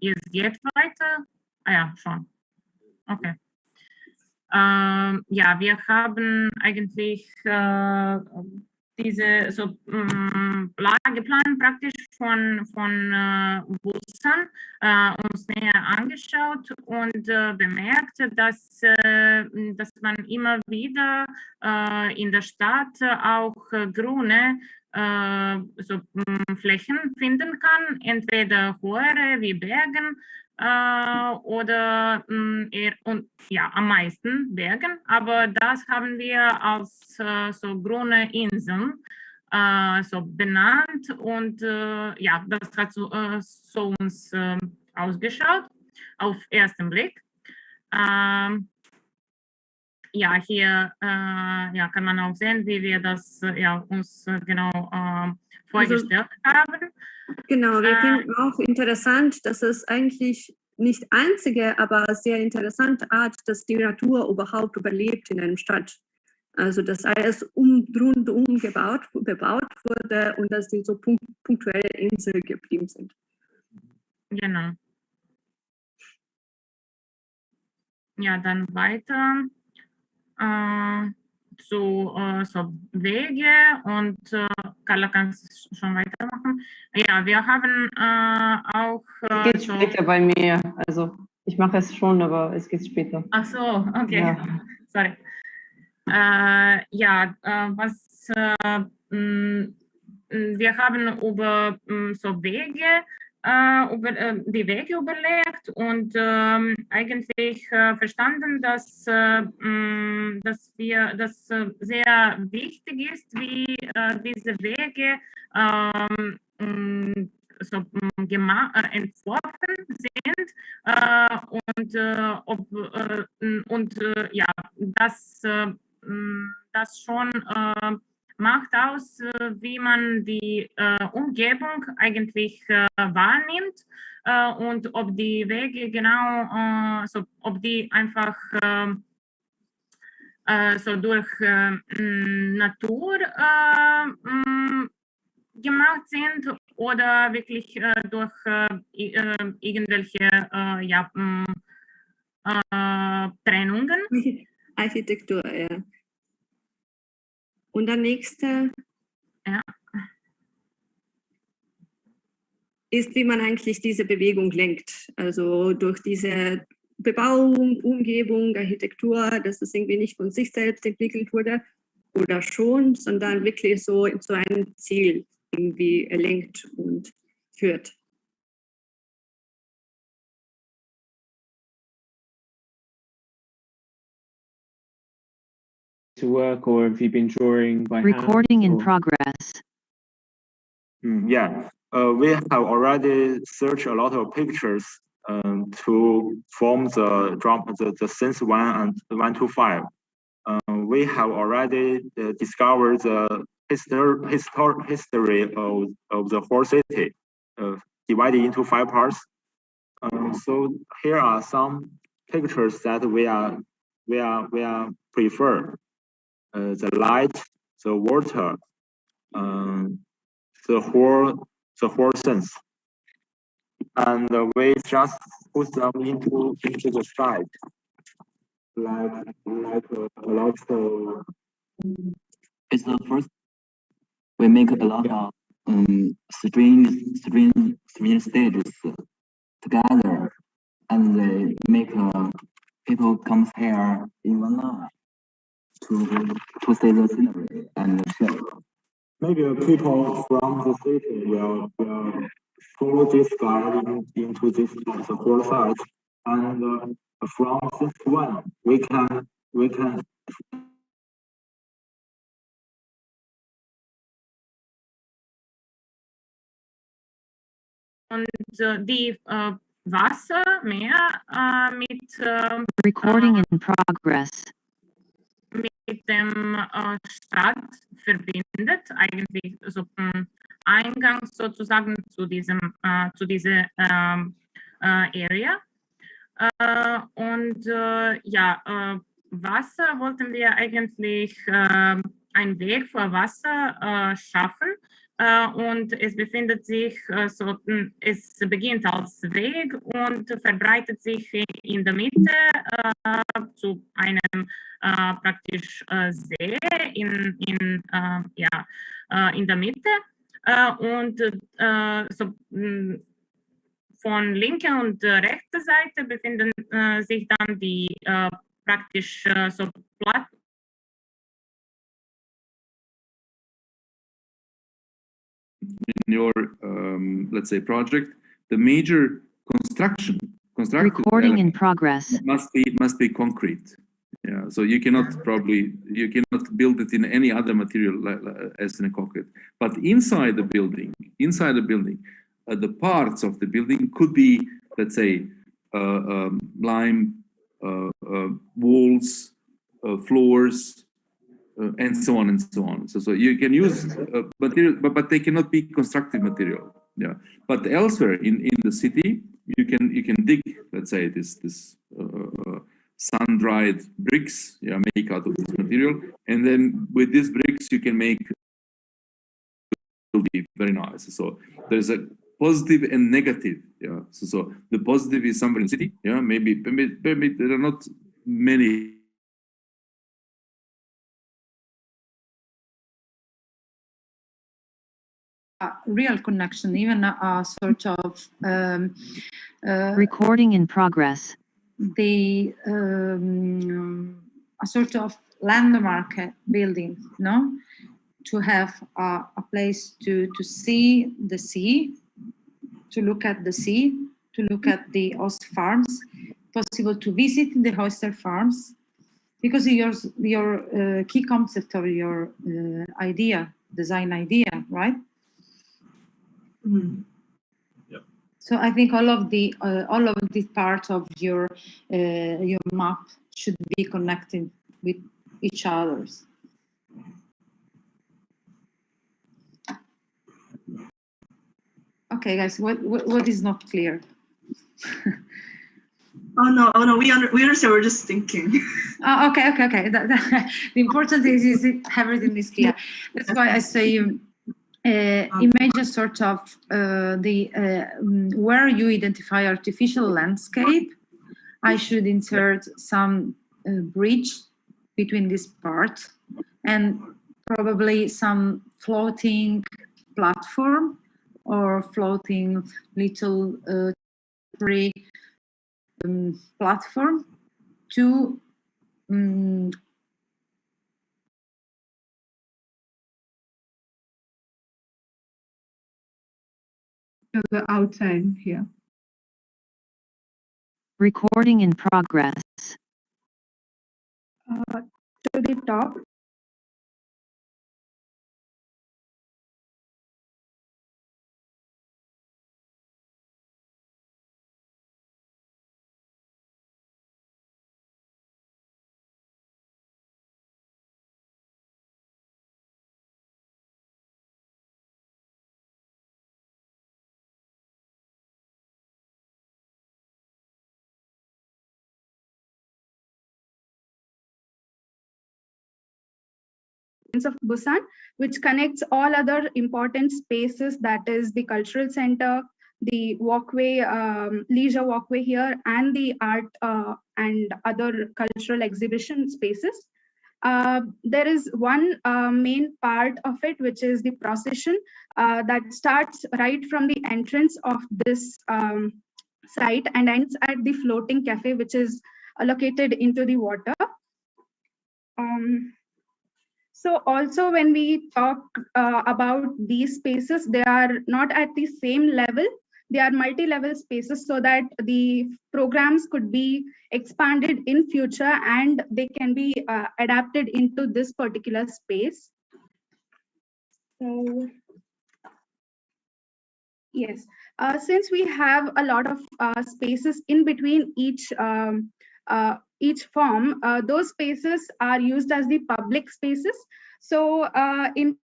I: jetzt geht weiter. Ah ja, schon. Okay. Ja, wir haben eigentlich diese so Lageplan praktisch von Busan uns näher angeschaut und bemerkt, dass man immer wieder in der Stadt auch grüne Flächen finden kann, entweder höhere wie Bergen oder am meisten Bergen, aber das haben wir als so grüne Inseln so benannt und ja, das hat so uns ausgeschaut auf ersten Blick. ja, hier ja, kann man auch sehen, wie wir das uns genau vorgestellt haben.
G: Genau, wir finden auch interessant, dass es eigentlich nicht einzige, aber sehr interessante Art, dass die Natur überhaupt überlebt in einer Stadt. Also dass alles rundum bebaut wurde und dass die so punktuelle Inseln geblieben sind.
I: Genau. Ja, dann weiter zu so Wege und Carla, kannst du schon weitermachen? Ja, wir haben auch
C: geht später bei mir. Also ich mache es schon, aber es geht später.
I: Ach so, okay.
C: Ja.
I: Sorry. Ja, was wir haben über so Wege die Wege überlegt und eigentlich verstanden, dass das sehr wichtig ist, wie diese Wege so entworfen sind ja, das schon macht aus, wie man die Umgebung eigentlich wahrnimmt und ob die Wege genau, ob die einfach so durch Natur gemacht sind oder wirklich durch irgendwelche Trennungen.
G: Architektur, ja. Und der nächste ist, wie man eigentlich diese Bewegung lenkt. Also durch diese Bebauung, Umgebung, Architektur, dass es irgendwie nicht von sich selbst entwickelt wurde oder schon, sondern wirklich so zu einem Ziel irgendwie lenkt und führt.
L: To work, or have you been drawing by
D: Recording
L: hand,
D: in
L: or?
D: progress.
J: Yeah, we have already searched a lot of pictures to form the sense 1 and 1 to 5. We have already discovered the history of the whole city, divided into 5 parts. So here are some pictures that we prefer. The light, the water, the whole sense, and we just put them into the site, like a lot of.
M: It's the first. We make a lot of string stages together, and they make people come here in one line to see the scenery and the show.
J: Maybe people from the city will follow this guide into this the whole site, and from this one we can.
I: Und die Wassermeer mit
D: Recording in progress.
I: Mit dem Stadt verbindet, eigentlich so Eingang sozusagen zu dieser Area. Und ja, Wasser wollten wir eigentlich einen Weg für Wasser schaffen. Und es befindet sich es beginnt als Weg und verbreitet sich in der Mitte zu einem praktisch See in der Mitte und von linker und rechter Seite befinden sich dann die praktisch so Platten.
F: In your let's say project, the major construction
D: Recording in progress.
F: must be concrete. Yeah, so you cannot build it in any other material as in a concrete. But inside the building, the parts of the building could be, let's say, lime walls, floors, and so on and so on. So you can use material, but they cannot be constructed material. Yeah. But elsewhere in the city, you can dig, let's say, this sun-dried bricks, yeah, make out of this material, and then with these bricks you can make very nice. So there's a positive and negative. Yeah. So the positive is somewhere in the city. Yeah. Maybe there are not many.
E: Real connection, even a sort of
D: Recording in progress.
E: A sort of landmark building, no? To have a place to see the sea, to look at the sea, to look at the host farms, possible to visit the oyster farms, because your key concept of your design idea, right?
S: Yep.
E: So I think all of this part of your map should be connected with each others. Okay, guys, what is not clear?
R: Oh no, we understand. We're just thinking.
E: Oh, okay. The important is everything is clear. That's why I say image a sort of where you identify artificial landscape. I should insert some bridge between this part and probably some floating platform or floating little free platform to
K: the outside here.
D: Recording in progress.
K: To the top. Of Busan, which connects all other important spaces, that is the cultural center, the walkway, leisure walkway here, and the art and other cultural exhibition spaces. There is one main part of it, which is the procession that starts right from the entrance of this site and ends at the floating cafe, which is located into the water. So also when we talk about these spaces, they are not at the same level. They are multi-level spaces so that the programs could be expanded in future and they can be adapted into this particular space. So, yes, since we have a lot of spaces in between each form, those spaces are used as the public spaces. So in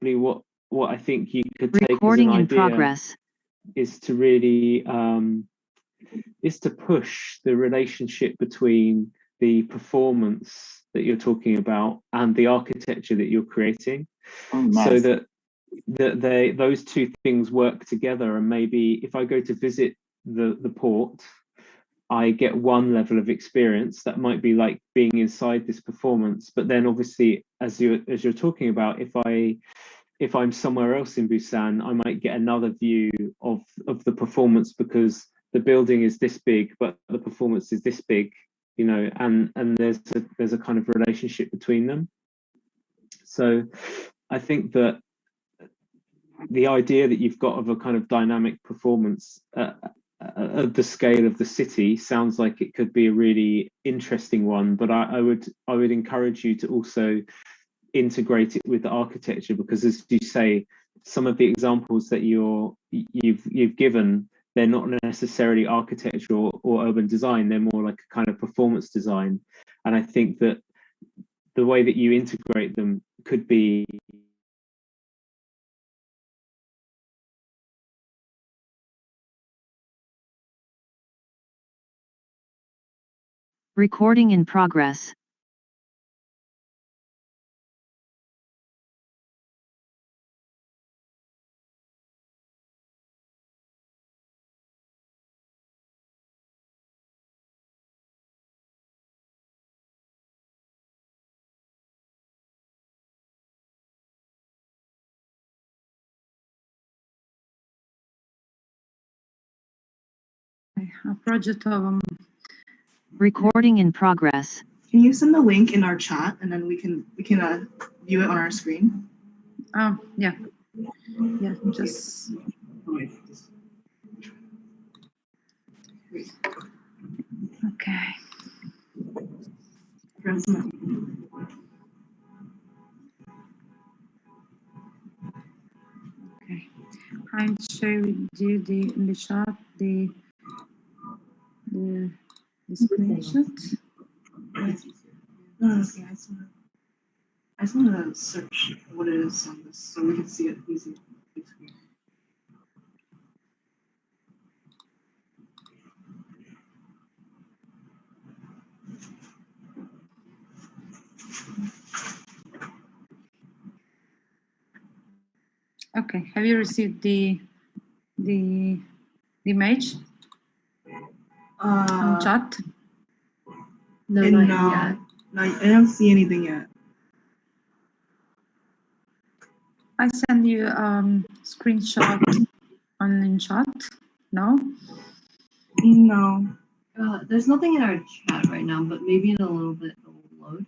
L: what I think you could take
D: Recording
L: as an
D: in
L: idea
D: progress.
L: is to really is to push the relationship between the performance that you're talking about and the architecture that you're creating, so that those two things work together. And maybe if I go to visit the port, I get one level of experience that might be like being inside this performance. But then obviously, as you're talking about, if I'm somewhere else in Busan, I might get another view of the performance because the building is this big, but the performance is this big, you know, and there's a kind of relationship between them. So I think that the idea that you've got of a kind of dynamic performance at the scale of the city sounds like it could be a really interesting one, but I would encourage you to also integrate it with the architecture, because as you say, some of the examples that you've given, they're not necessarily architecture or urban design, they're more like a kind of performance design. And I think that the way that you integrate them could be
D: Recording in progress.
E: A project of
D: Recording in progress.
R: Can you send the link in our chat and then we can view it on our screen?
E: Oh, yeah. Yeah, just okay. Okay. I'm share with you in the chat the screenshot.
R: No, okay, I just want to search what it is on this so we can see it easy.
E: Okay, have you received the image on chat?
R: No, not yet. No, I don't see anything yet.
E: I send you screenshot on chat. No?
R: No.
W: There's nothing in our chat right now, but maybe in a little bit it will load.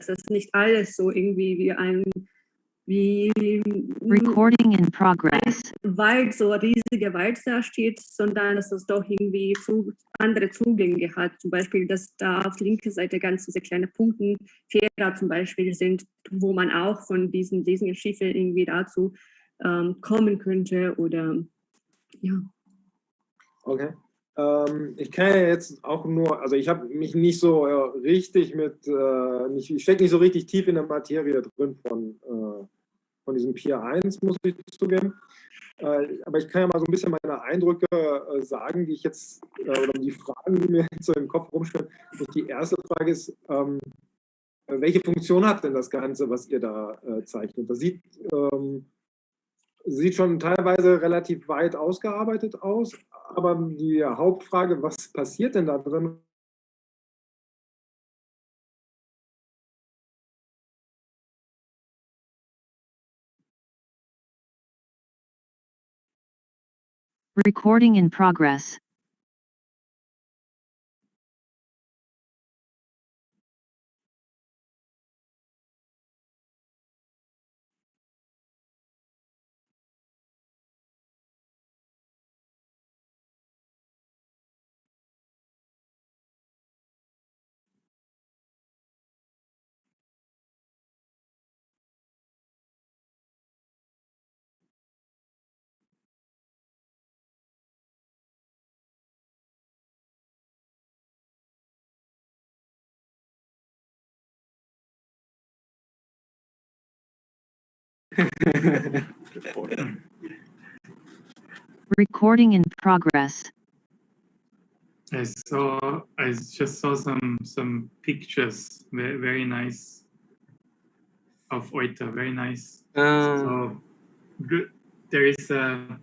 G: Es ist nicht alles so irgendwie wie
D: Recording in progress.
G: Wald, so ein riesiger Wald da steht, sondern dass es doch irgendwie andere Zugänge hat. Zum Beispiel, dass da auf der linken Seite ganz diese kleinen Punkte, Fähre zum Beispiel sind, wo man auch von diesen Schiffen irgendwie dazu kommen könnte oder ja.
V: Okay. Ich kann ja jetzt auch nur, also ich habe mich nicht so richtig ich stecke nicht so richtig tief in der Materie drin von diesem Pier 1, muss ich zugeben. Aber ich kann ja mal so ein bisschen meine Eindrücke sagen, die ich jetzt, oder die Fragen, die mir jetzt so im Kopf rumschwirren. Die erste Frage ist, welche Funktion hat denn das Ganze, was ihr da zeichnet? Das sieht schon teilweise relativ weit ausgearbeitet aus, aber die Hauptfrage, was passiert denn da drin?
D: Recording in progress. Recording in progress.
S: I just saw some pictures, very nice, of Oita, very nice. So good. There is a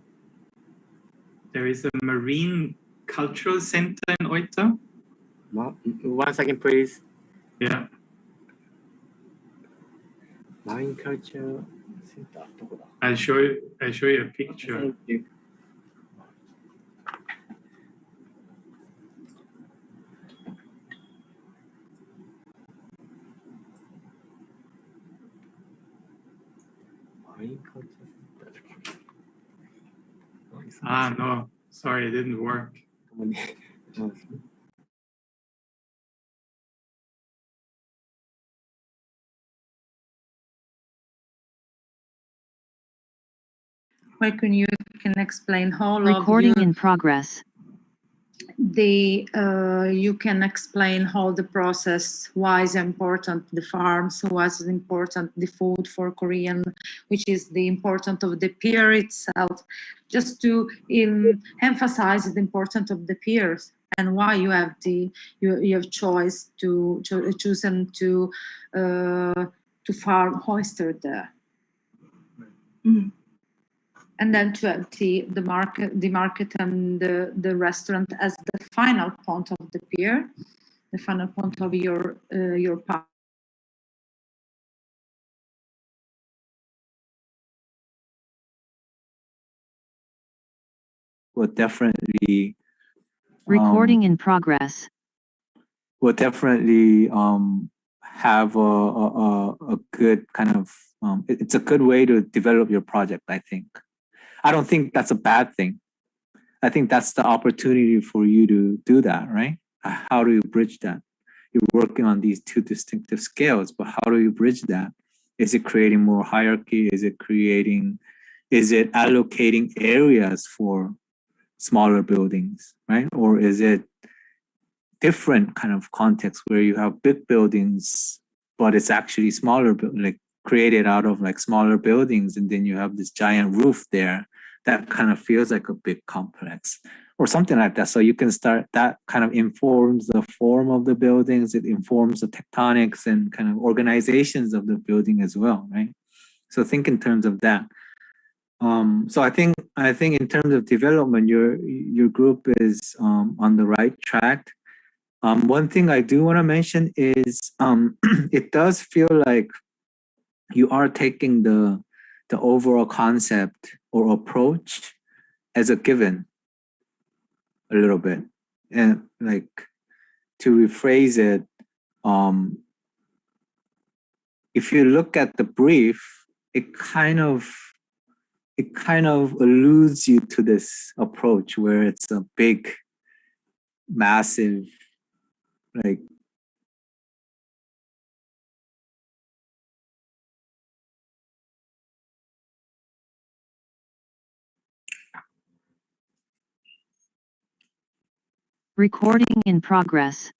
S: marine cultural center in Oita.
A: 1 second, please.
S: Yeah.
A: Marine culture center.
S: I'll show you a picture.
A: Thank you.
S: Ah, no, sorry, it didn't work.
E: where you can explain whole
D: Recording
E: of
D: in progress.
E: you can explain how the process, why is important the farms, why is important the food for Korean, which is the importance of the peer itself, just to emphasize the importance of the peers and why you have you have choice to chosen to farm oyster there. Mm. And then to have the market and the restaurant as the final point of the pier, the final point of your path.
P: Would definitely
D: Recording in progress.
P: Would definitely have a good kind of it's a good way to develop your project, I think. I don't think that's a bad thing. I think that's the opportunity for you to do that, right? How do you bridge that? You're working on these two distinctive scales, but how do you bridge that? Is it creating more hierarchy? Is it allocating areas for smaller buildings, right? Or is it different kind of context where you have big buildings, but it's actually smaller, like created out of like smaller buildings, and then you have this giant roof there that kind of feels like a big complex or something like that. So you can start, that kind of informs the form of the buildings, it informs the tectonics and kind of organizations of the building as well, right? So think in terms of that. So I think in terms of development, your group is on the right track. One thing I do want to mention is it does feel like you are taking the overall concept or approach as a given a little bit, and like to rephrase it, if you look at the brief, it kind of alludes you to this approach where it's a big, massive, like
D: Recording in progress.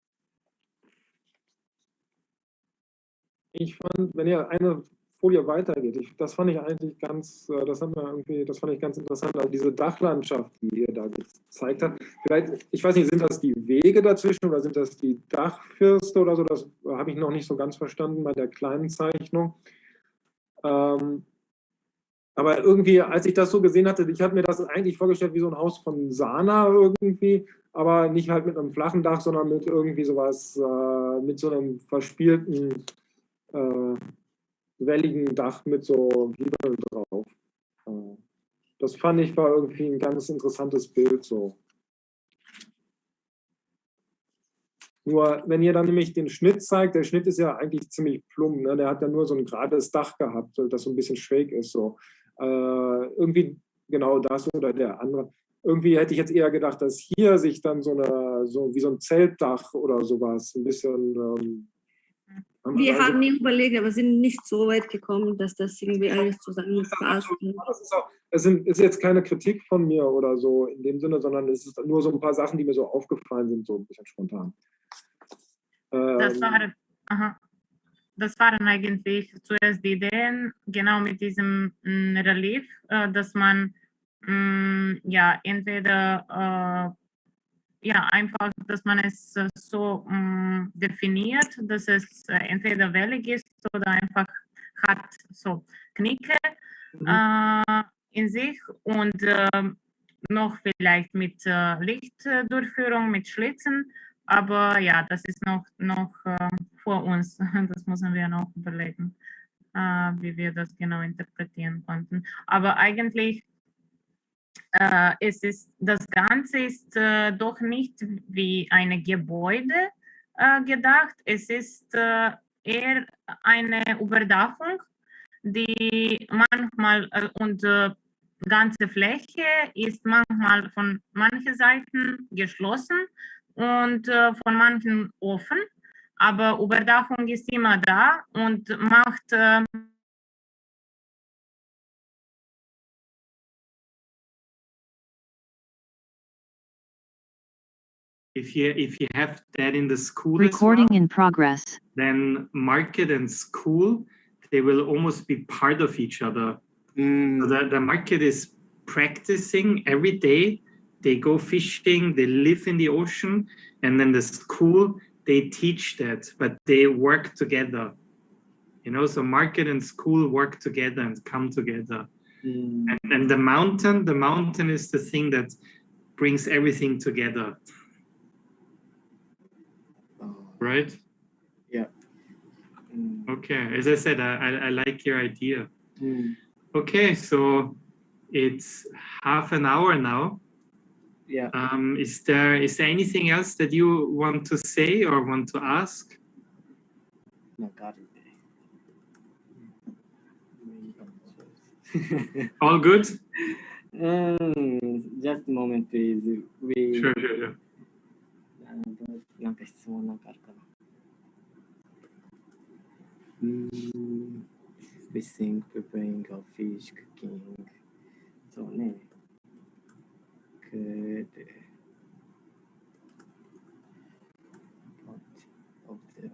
V: Ich fand, wenn ihr eine Folie weitergeht, das fand ich eigentlich ganz, das fand ich ganz interessant, also diese Dachlandschaft, die ihr da gezeigt habt. Vielleicht, ich weiß nicht, sind das die Wege dazwischen oder sind das die Dachfirste oder so? Das habe ich noch nicht so ganz verstanden bei der kleinen Zeichnung. Aber irgendwie, als ich das so gesehen hatte, ich hatte mir das eigentlich vorgestellt wie so ein Haus von Sana irgendwie, aber nicht halt mit einem flachen Dach, sondern mit irgendwie sowas, mit so einem verspielten, welligen Dach mit so Giebeln drauf. Das fand ich war irgendwie ein ganz interessantes Bild so. Nur wenn ihr dann nämlich den Schnitt zeigt, der Schnitt ist ja eigentlich ziemlich plump, ne? Der hat ja nur so ein gerades Dach gehabt, das so ein bisschen schräg ist. So. Irgendwie genau das oder der andere. Irgendwie hätte ich jetzt eher gedacht, dass hier sich dann so wie so ein Zeltdach oder sowas ein bisschen...
G: Wir haben nie überlegt, aber sind nicht so weit gekommen, dass das irgendwie alles zusammenpasst.
V: Es ist jetzt keine Kritik von mir oder so in dem Sinne, sondern es ist nur so ein paar Sachen, die mir so aufgefallen sind, so ein bisschen spontan.
I: Das waren eigentlich zuerst die Ideen, genau mit diesem Relief, dass man ja entweder einfach, dass man es so definiert, dass es entweder wellig ist oder einfach hat so Knicke in sich und noch vielleicht mit Lichtdurchführung, mit Schlitzen. Aber ja, das ist noch vor uns. Das müssen wir noch überlegen, wie wir das genau interpretieren konnten. Aber eigentlich das Ganze ist doch nicht wie ein Gebäude gedacht. Es ist eher eine Überdachung, die manchmal und ganze Fläche ist manchmal von manchen Seiten geschlossen und von manchen offen. Aber Überdachung ist immer da und macht
S: if you have that in the school
D: Recording
S: as well,
D: in progress.
S: then market and school, they will almost be part of each other. So the market is practicing every day. They go fishing, they live in the ocean, and then the school, they teach that, but they work together. You know, so market and school work together and come together. And the mountain is the thing that brings everything together. Right?
A: Yeah.
S: Okay, as I said, I like your idea. Okay, so it's half an hour now.
A: Yeah.
S: Is there anything else that you want to say or want to ask? All good?
A: Just a moment, please.
S: Sure, sure, sure.
A: なんか質問なんかあるかな。Fishing, preparing of fish, cooking. そうね。Could of the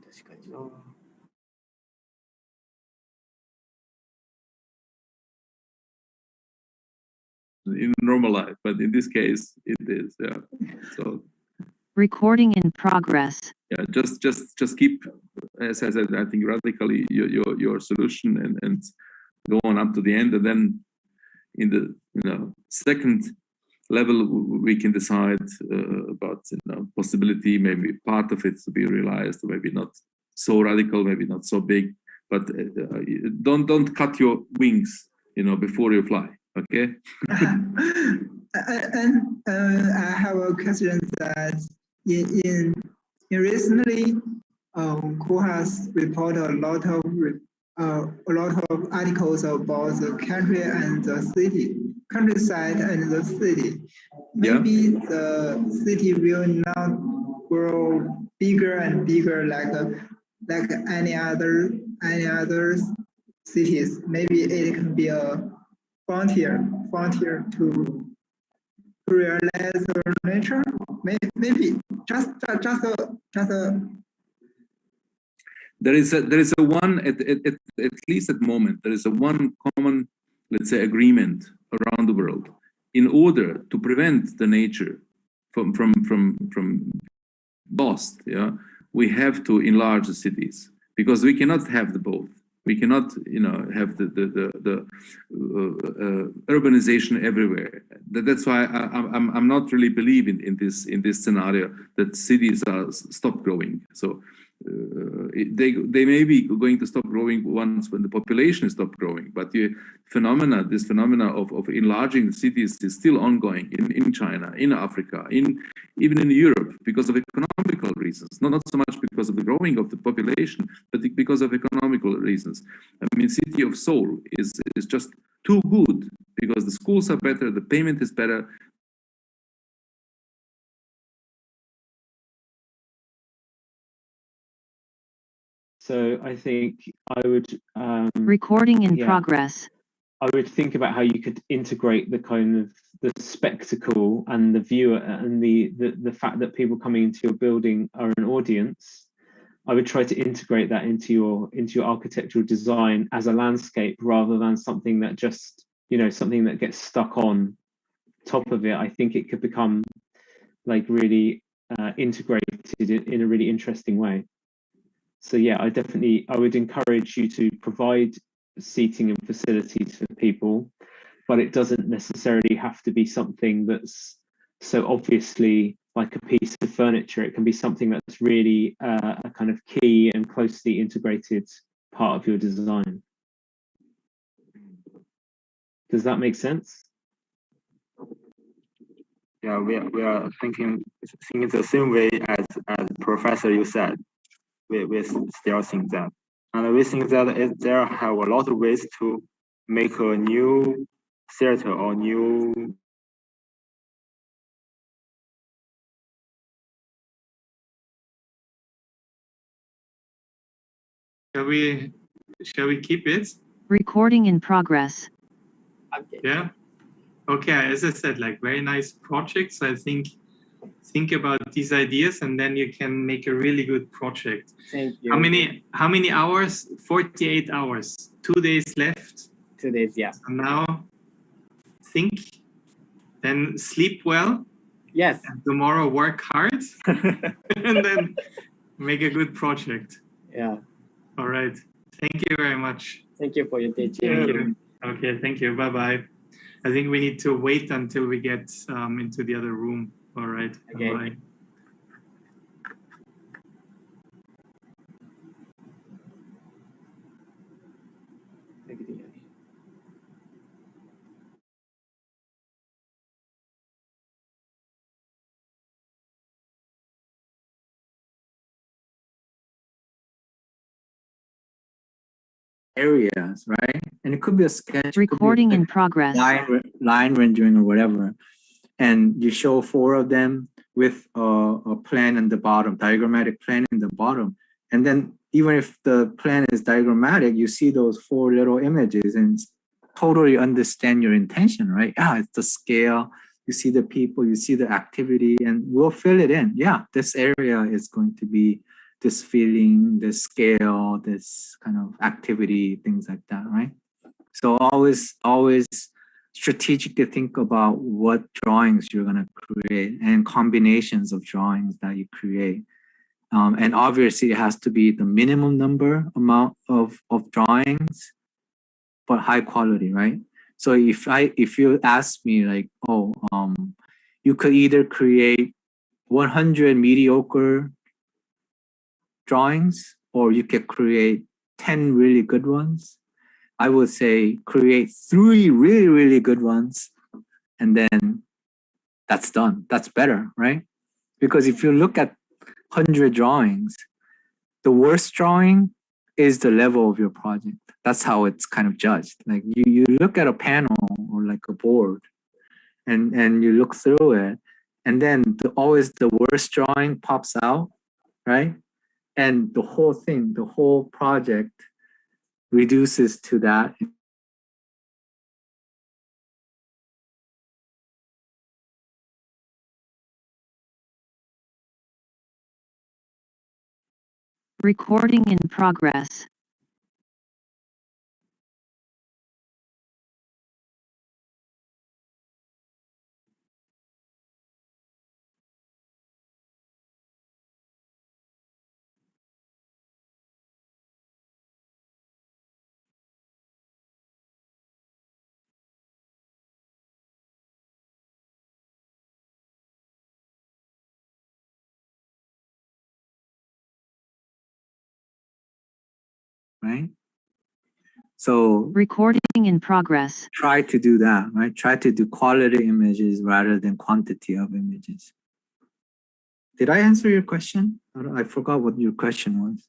A: 確かにな。
F: In normal life, but in this case, it is. Yeah. So.
D: Recording in progress.
F: Yeah, just keep, as I said, I think radically your solution and go on up to the end, and then in the second level we can decide about possibility, maybe part of it to be realized, maybe not so radical, maybe not so big, but don't cut your wings, before you fly. Okay.
H: And I have a question that in recently, who has reported a lot of articles about the country and the city, countryside and the city. Maybe the city will not grow bigger and bigger like any other cities. Maybe it can be a frontier to realize our nature. Maybe just a.
F: There is a one at least at the moment. There is a one common, let's say, agreement around the world in order to prevent the nature from lost. Yeah, we have to enlarge the cities because we cannot have the both. We cannot, have the urbanization everywhere. That's why I'm not really believing in this scenario that cities are stop growing. So they may be going to stop growing once when the population stops growing. But this phenomena of enlarging cities is still ongoing in China, in Africa, even in Europe, because of economical reasons. Not so much because of the growing of the population, but because of economical reasons. I mean, city of Seoul is just too good because the schools are better, the payment is better.
L: So I think I would
D: recording in progress.
L: I would think about how you could integrate the kind of the spectacle and the viewer and the fact that people coming into your building are an audience. I would try to integrate that into your architectural design as a landscape rather than something that just, something that gets stuck on top of it. I think it could become like really integrated in a really interesting way. So yeah, I would encourage you to provide seating and facilities for people, but it doesn't necessarily have to be something that's so obviously like a piece of furniture. It can be something that's really a kind of key and closely integrated part of your design. Does that make sense?
J: Yeah, we are thinking the same way as Professor you said. We still think that, and we think that there have a lot of ways to make a new theater or new.
S: Shall we keep it?
D: Recording in progress.
A: Okay.
S: Yeah. Okay. As I said, like very nice projects. I think about these ideas, and then you can make a really good project.
A: Thank you.
S: How many hours? 48 hours. 2 days left.
A: 2 days, yeah.
S: So now think, then sleep well.
A: Yes.
S: And tomorrow work hard, and then make a good project.
A: Yeah.
S: All right. Thank you very much.
A: Thank you for your teaching.
S: Thank you. Okay. Thank you. Bye bye. I think we need to wait until we get into the other room. All right.
A: Okay.
S: Bye.
P: Areas, right? And it could be a sketch.
D: Recording in progress.
P: Line rendering or whatever. And you show 4 of them with a plan in the bottom, diagrammatic plan in the bottom. And then even if the plan is diagrammatic, you see those 4 little images and totally understand your intention, right? Yeah, it's the scale. You see the people, you see the activity, and we'll fill it in. Yeah, this area is going to be this feeling, this scale, this kind of activity, things like that, right? So always strategic to think about what drawings you're going to create and combinations of drawings that you create. And obviously it has to be the minimum amount of drawings, but high quality, right? So if you ask me like, you could either create 100 mediocre drawings, or you could create 10 really good ones. I would say create 3 really, really good ones, and then that's done. That's better, right? Because if you look at 100 drawings, the worst drawing is the level of your project. That's how it's kind of judged. Like you look at a panel or like a board, and you look through it, and then always the worst drawing pops out, right? And the whole thing, the whole project reduces to that.
D: Recording in progress.
P: Right? So
D: recording in progress.
P: Try to do that, right? Try to do quality images rather than quantity of images. Did I answer your question? I forgot what your question was.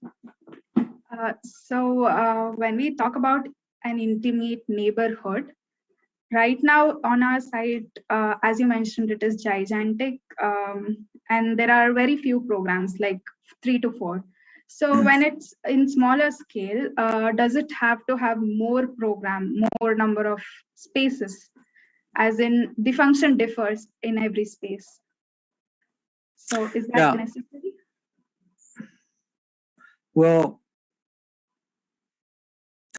K: So when we talk about an intimate neighborhood, right now on our site, as you mentioned, it is gigantic, and there are very few programs, like 3 to 4. So when it's in smaller scale, does it have to have more number of spaces, as in the function differs in every space? So is that necessary?
P: Well,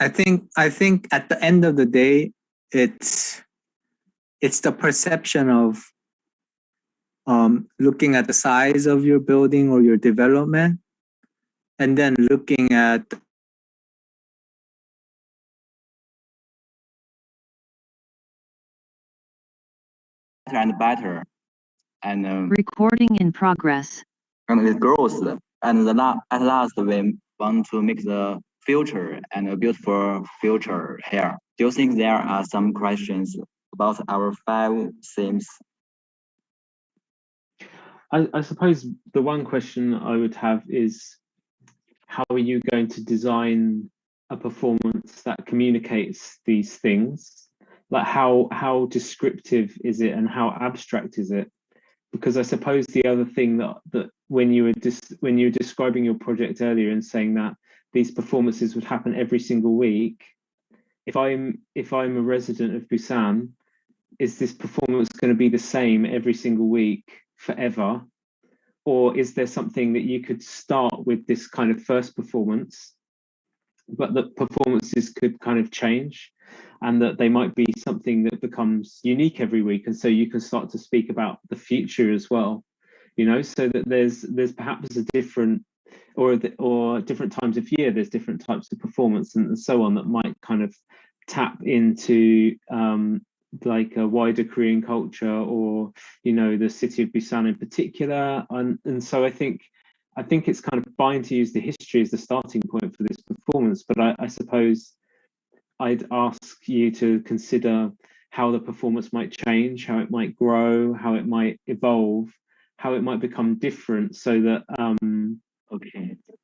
P: I think at the end of the day, it's the perception of looking at the size of your building or your development, and then looking at
M: and better, and
D: recording in progress.
M: And it grows, and at last we want to make the future and a beautiful future here. Do you think there are some questions about our 5 themes?
L: I suppose the one question I would have is, how are you going to design a performance that communicates these things? Like how descriptive is it and how abstract is it? Because I suppose the other thing that when you were describing your project earlier and saying that these performances would happen every single week, if I'm a resident of Busan, is this performance going to be the same every single week forever? Or is there something that you could start with this kind of first performance, but the performances could kind of change, and that they might be something that becomes unique every week, and so you can start to speak about the future as well, you know, so that there's perhaps a different or different times of year, there's different types of performance and so on that might kind of tap into like a wider Korean culture, or, you know, the city of Busan in particular. And so I think it's kind of fine to use the history as the starting point for this performance, but I suppose I'd ask you to consider how the performance might change, how it might grow, how it might evolve, how it might become different, so that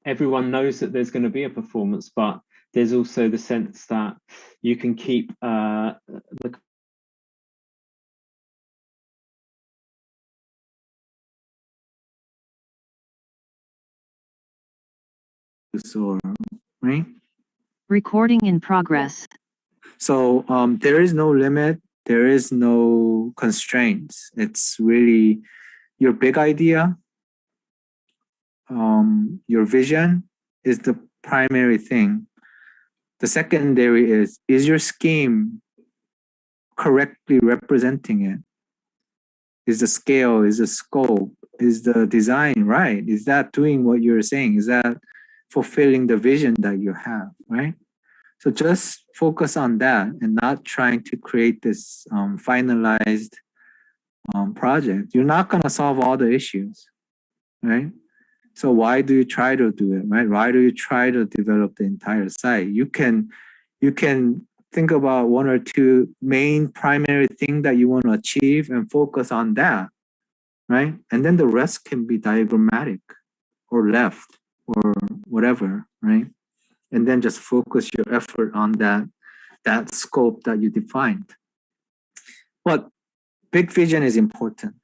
L: everyone knows that there's going to be a performance, but there's also the sense that you can keep the
P: or right?
D: Recording in progress.
P: So there is no limit, there is no constraints. It's really your big idea, your vision is the primary thing. The secondary is your scheme correctly representing it? Is the scale, is the scope, is the design right? Is that doing what you're saying? Is that fulfilling the vision that you have, right? So just focus on that and not trying to create this finalized project. You're not going to solve all the issues, right? So why do you try to do it, right? Why do you try to develop the entire site? You can think about one or two main primary things that you want to achieve and focus on that, right? And then the rest can be diagrammatic or left or whatever, right? And then just focus your effort on that scope that you defined. But big vision is important.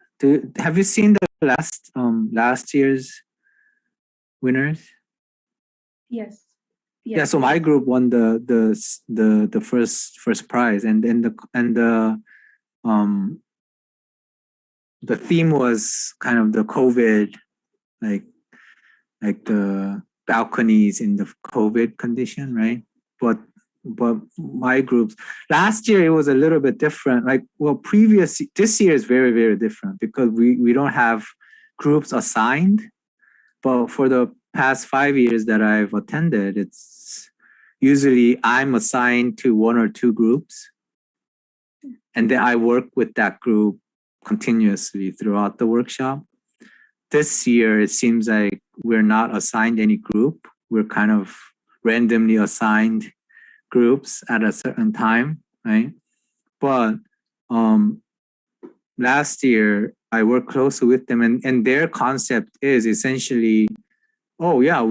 P: Have you seen the last year's winners?
K: Yes.
P: Yeah, so my group won the first prize, and the theme was kind of the COVID, like the balconies in the COVID condition, right? But my groups last year, it was a little bit different. Like, well, this year is very, very different because we don't have groups assigned. But for the past 5 years that I've attended, it's usually I'm assigned to one or two groups, and then I work with that group continuously throughout the workshop. This year, it seems like we're not assigned any group. We're kind of randomly assigned groups at a certain time, right? But last year, I worked closely with them, and their concept is essentially, oh yeah,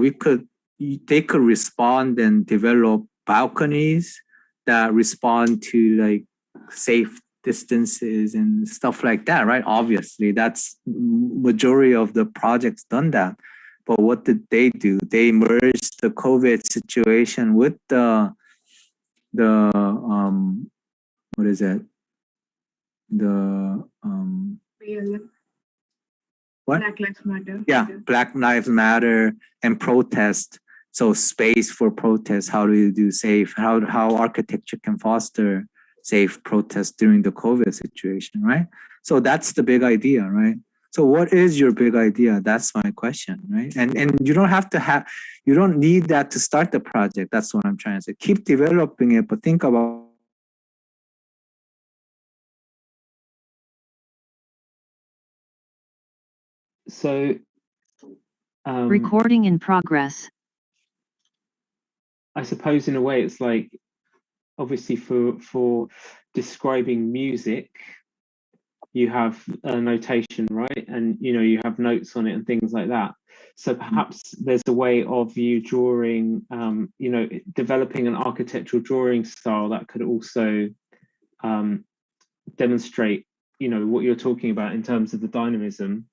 P: they could respond and develop balconies that respond to like safe distances and stuff like that, right? Obviously, that's majority of the projects done that. But what did they do? They merged the COVID situation with the what is it? The what?
R: Black Lives Matter.
P: Yeah, Black Lives Matter and protest. So space for protest. How do you do safe? How architecture can foster safe protest during the COVID situation, right? So that's the big idea, right? So what is your big idea? That's my question, right? And you don't have to you don't need that to start the project. That's what I'm trying to say. Keep developing it, but think about
L: so
D: recording in progress.
L: I suppose in a way it's like, obviously for describing music, you have a notation, right? And you have notes on it and things like that. So perhaps there's a way of you drawing, developing an architectural drawing style that could also demonstrate, what you're talking about in terms of the dynamism.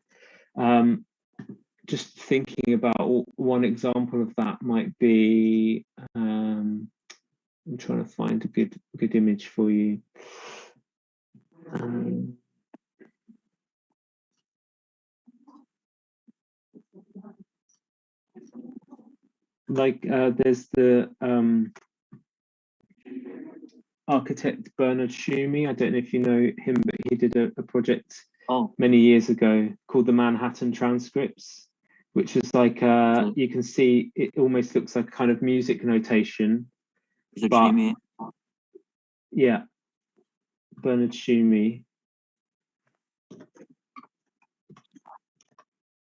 L: just thinking about one example of that might be, I'm trying to find a good image for you. There's the architect Bernard Schumi. I don't know if you know him, but he did a project many years ago called the Manhattan Transcripts, which is like you can see it almost looks like a kind of music notation.
M: Is it Schumi?
L: Yeah, Bernard Schumi.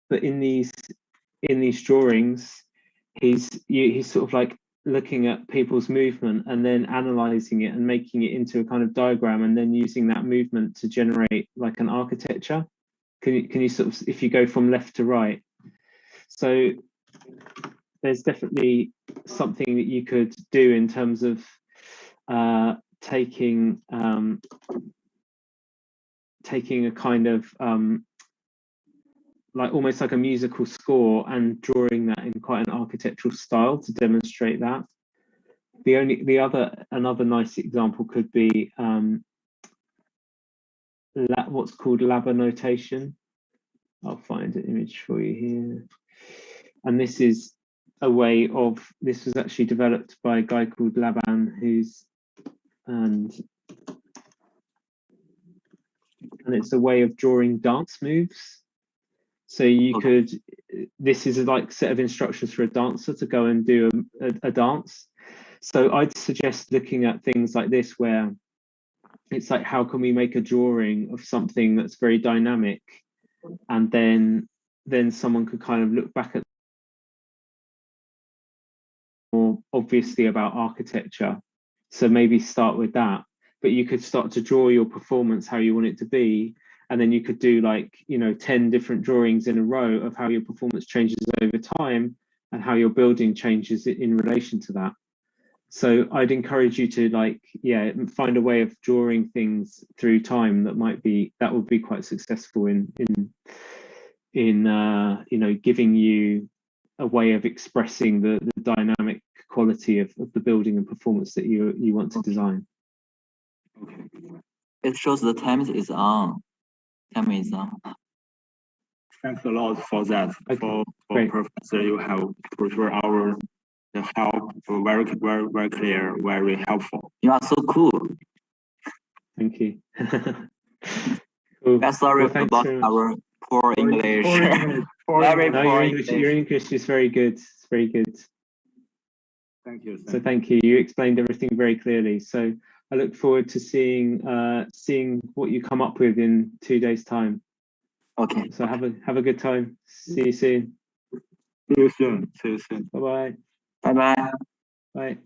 L: But in these drawings, he's sort of like looking at people's movement and then analyzing it and making it into a kind of diagram, and then using that movement to generate like an architecture. Can you sort of, if you go from left to right? So there's definitely something that you could do in terms of taking a kind of like almost like a musical score and drawing that in quite an architectural style to demonstrate that. Another nice example could be what's called Laban notation. I'll find an image for you here. And this is a way of, this was actually developed by a guy called Laban, and it's a way of drawing dance moves. So you could, this is like a set of instructions for a dancer to go and do a dance. So I'd suggest looking at things like this, where it's like, how can we make a drawing of something that's very dynamic? And then someone could kind of look back at more obviously about architecture. So maybe start with that, but you could start to draw your performance how you want it to be. And then you could do 10 different drawings in a row of how your performance changes over time and how your building changes in relation to that. So I'd encourage you to find a way of drawing things through time that would be quite successful in giving you a way of expressing the dynamic quality of the building and performance that you want to design.
M: Okay. It shows the time is on. Time is on.
J: Thanks a lot for that.
L: Okay.
J: For
L: Great.
J: Professor, you have prepared our help very clear, very helpful.
M: You are so cool.
L: Thank you.
M: Cool. Sorry about our poor English.
L: Your English is very good. It's very good.
J: Thank you.
L: So thank you. You explained everything very clearly. So I look forward to seeing what you come up with in 2 days' time.
M: Okay.
L: So have a good time. See you soon.
J: See you soon. See you soon.
L: Bye-bye.
M: Bye-bye.
L: Bye.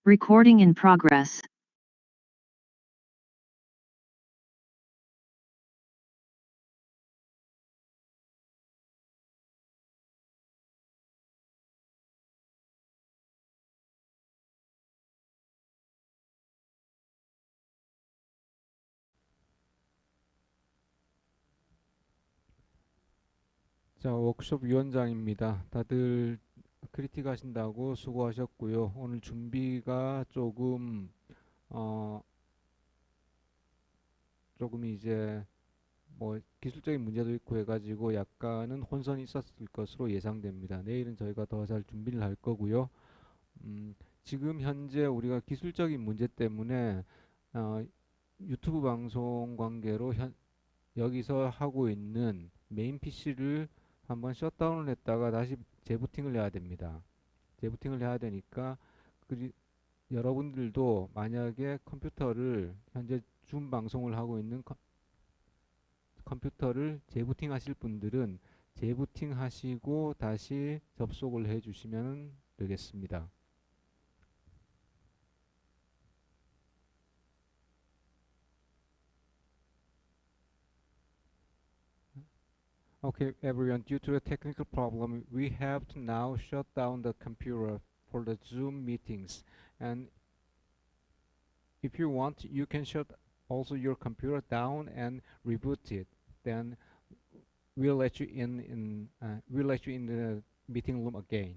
D: Recording in progress.
O: 자, 워크숍 위원장입니다. 다들 크리틱 하신다고 수고하셨고요. 오늘 준비가 조금 이제 뭐 기술적인 문제도 있고 해가지고 약간은 혼선이 있었을 것으로 예상됩니다. 내일은 저희가 더 잘 준비를 할 거고요. 지금 현재 우리가 기술적인 문제 때문에 유튜브 방송 관계로 여기서 하고 있는 메인 PC를 한번 셧다운을 했다가 다시 재부팅을 해야 됩니다. 재부팅을 해야 되니까 여러분들도 만약에 컴퓨터를 현재 줌 방송을 하고 있는 컴퓨터를 재부팅 하실 분들은 재부팅 하시고 다시 접속을 해 주시면 되겠습니다. Okay, everyone, due to a technical problem, we have to now shut down the computer for the Zoom meetings. And if you want, you can shut also your computer down and reboot it. Then we'll let you in the meeting room again.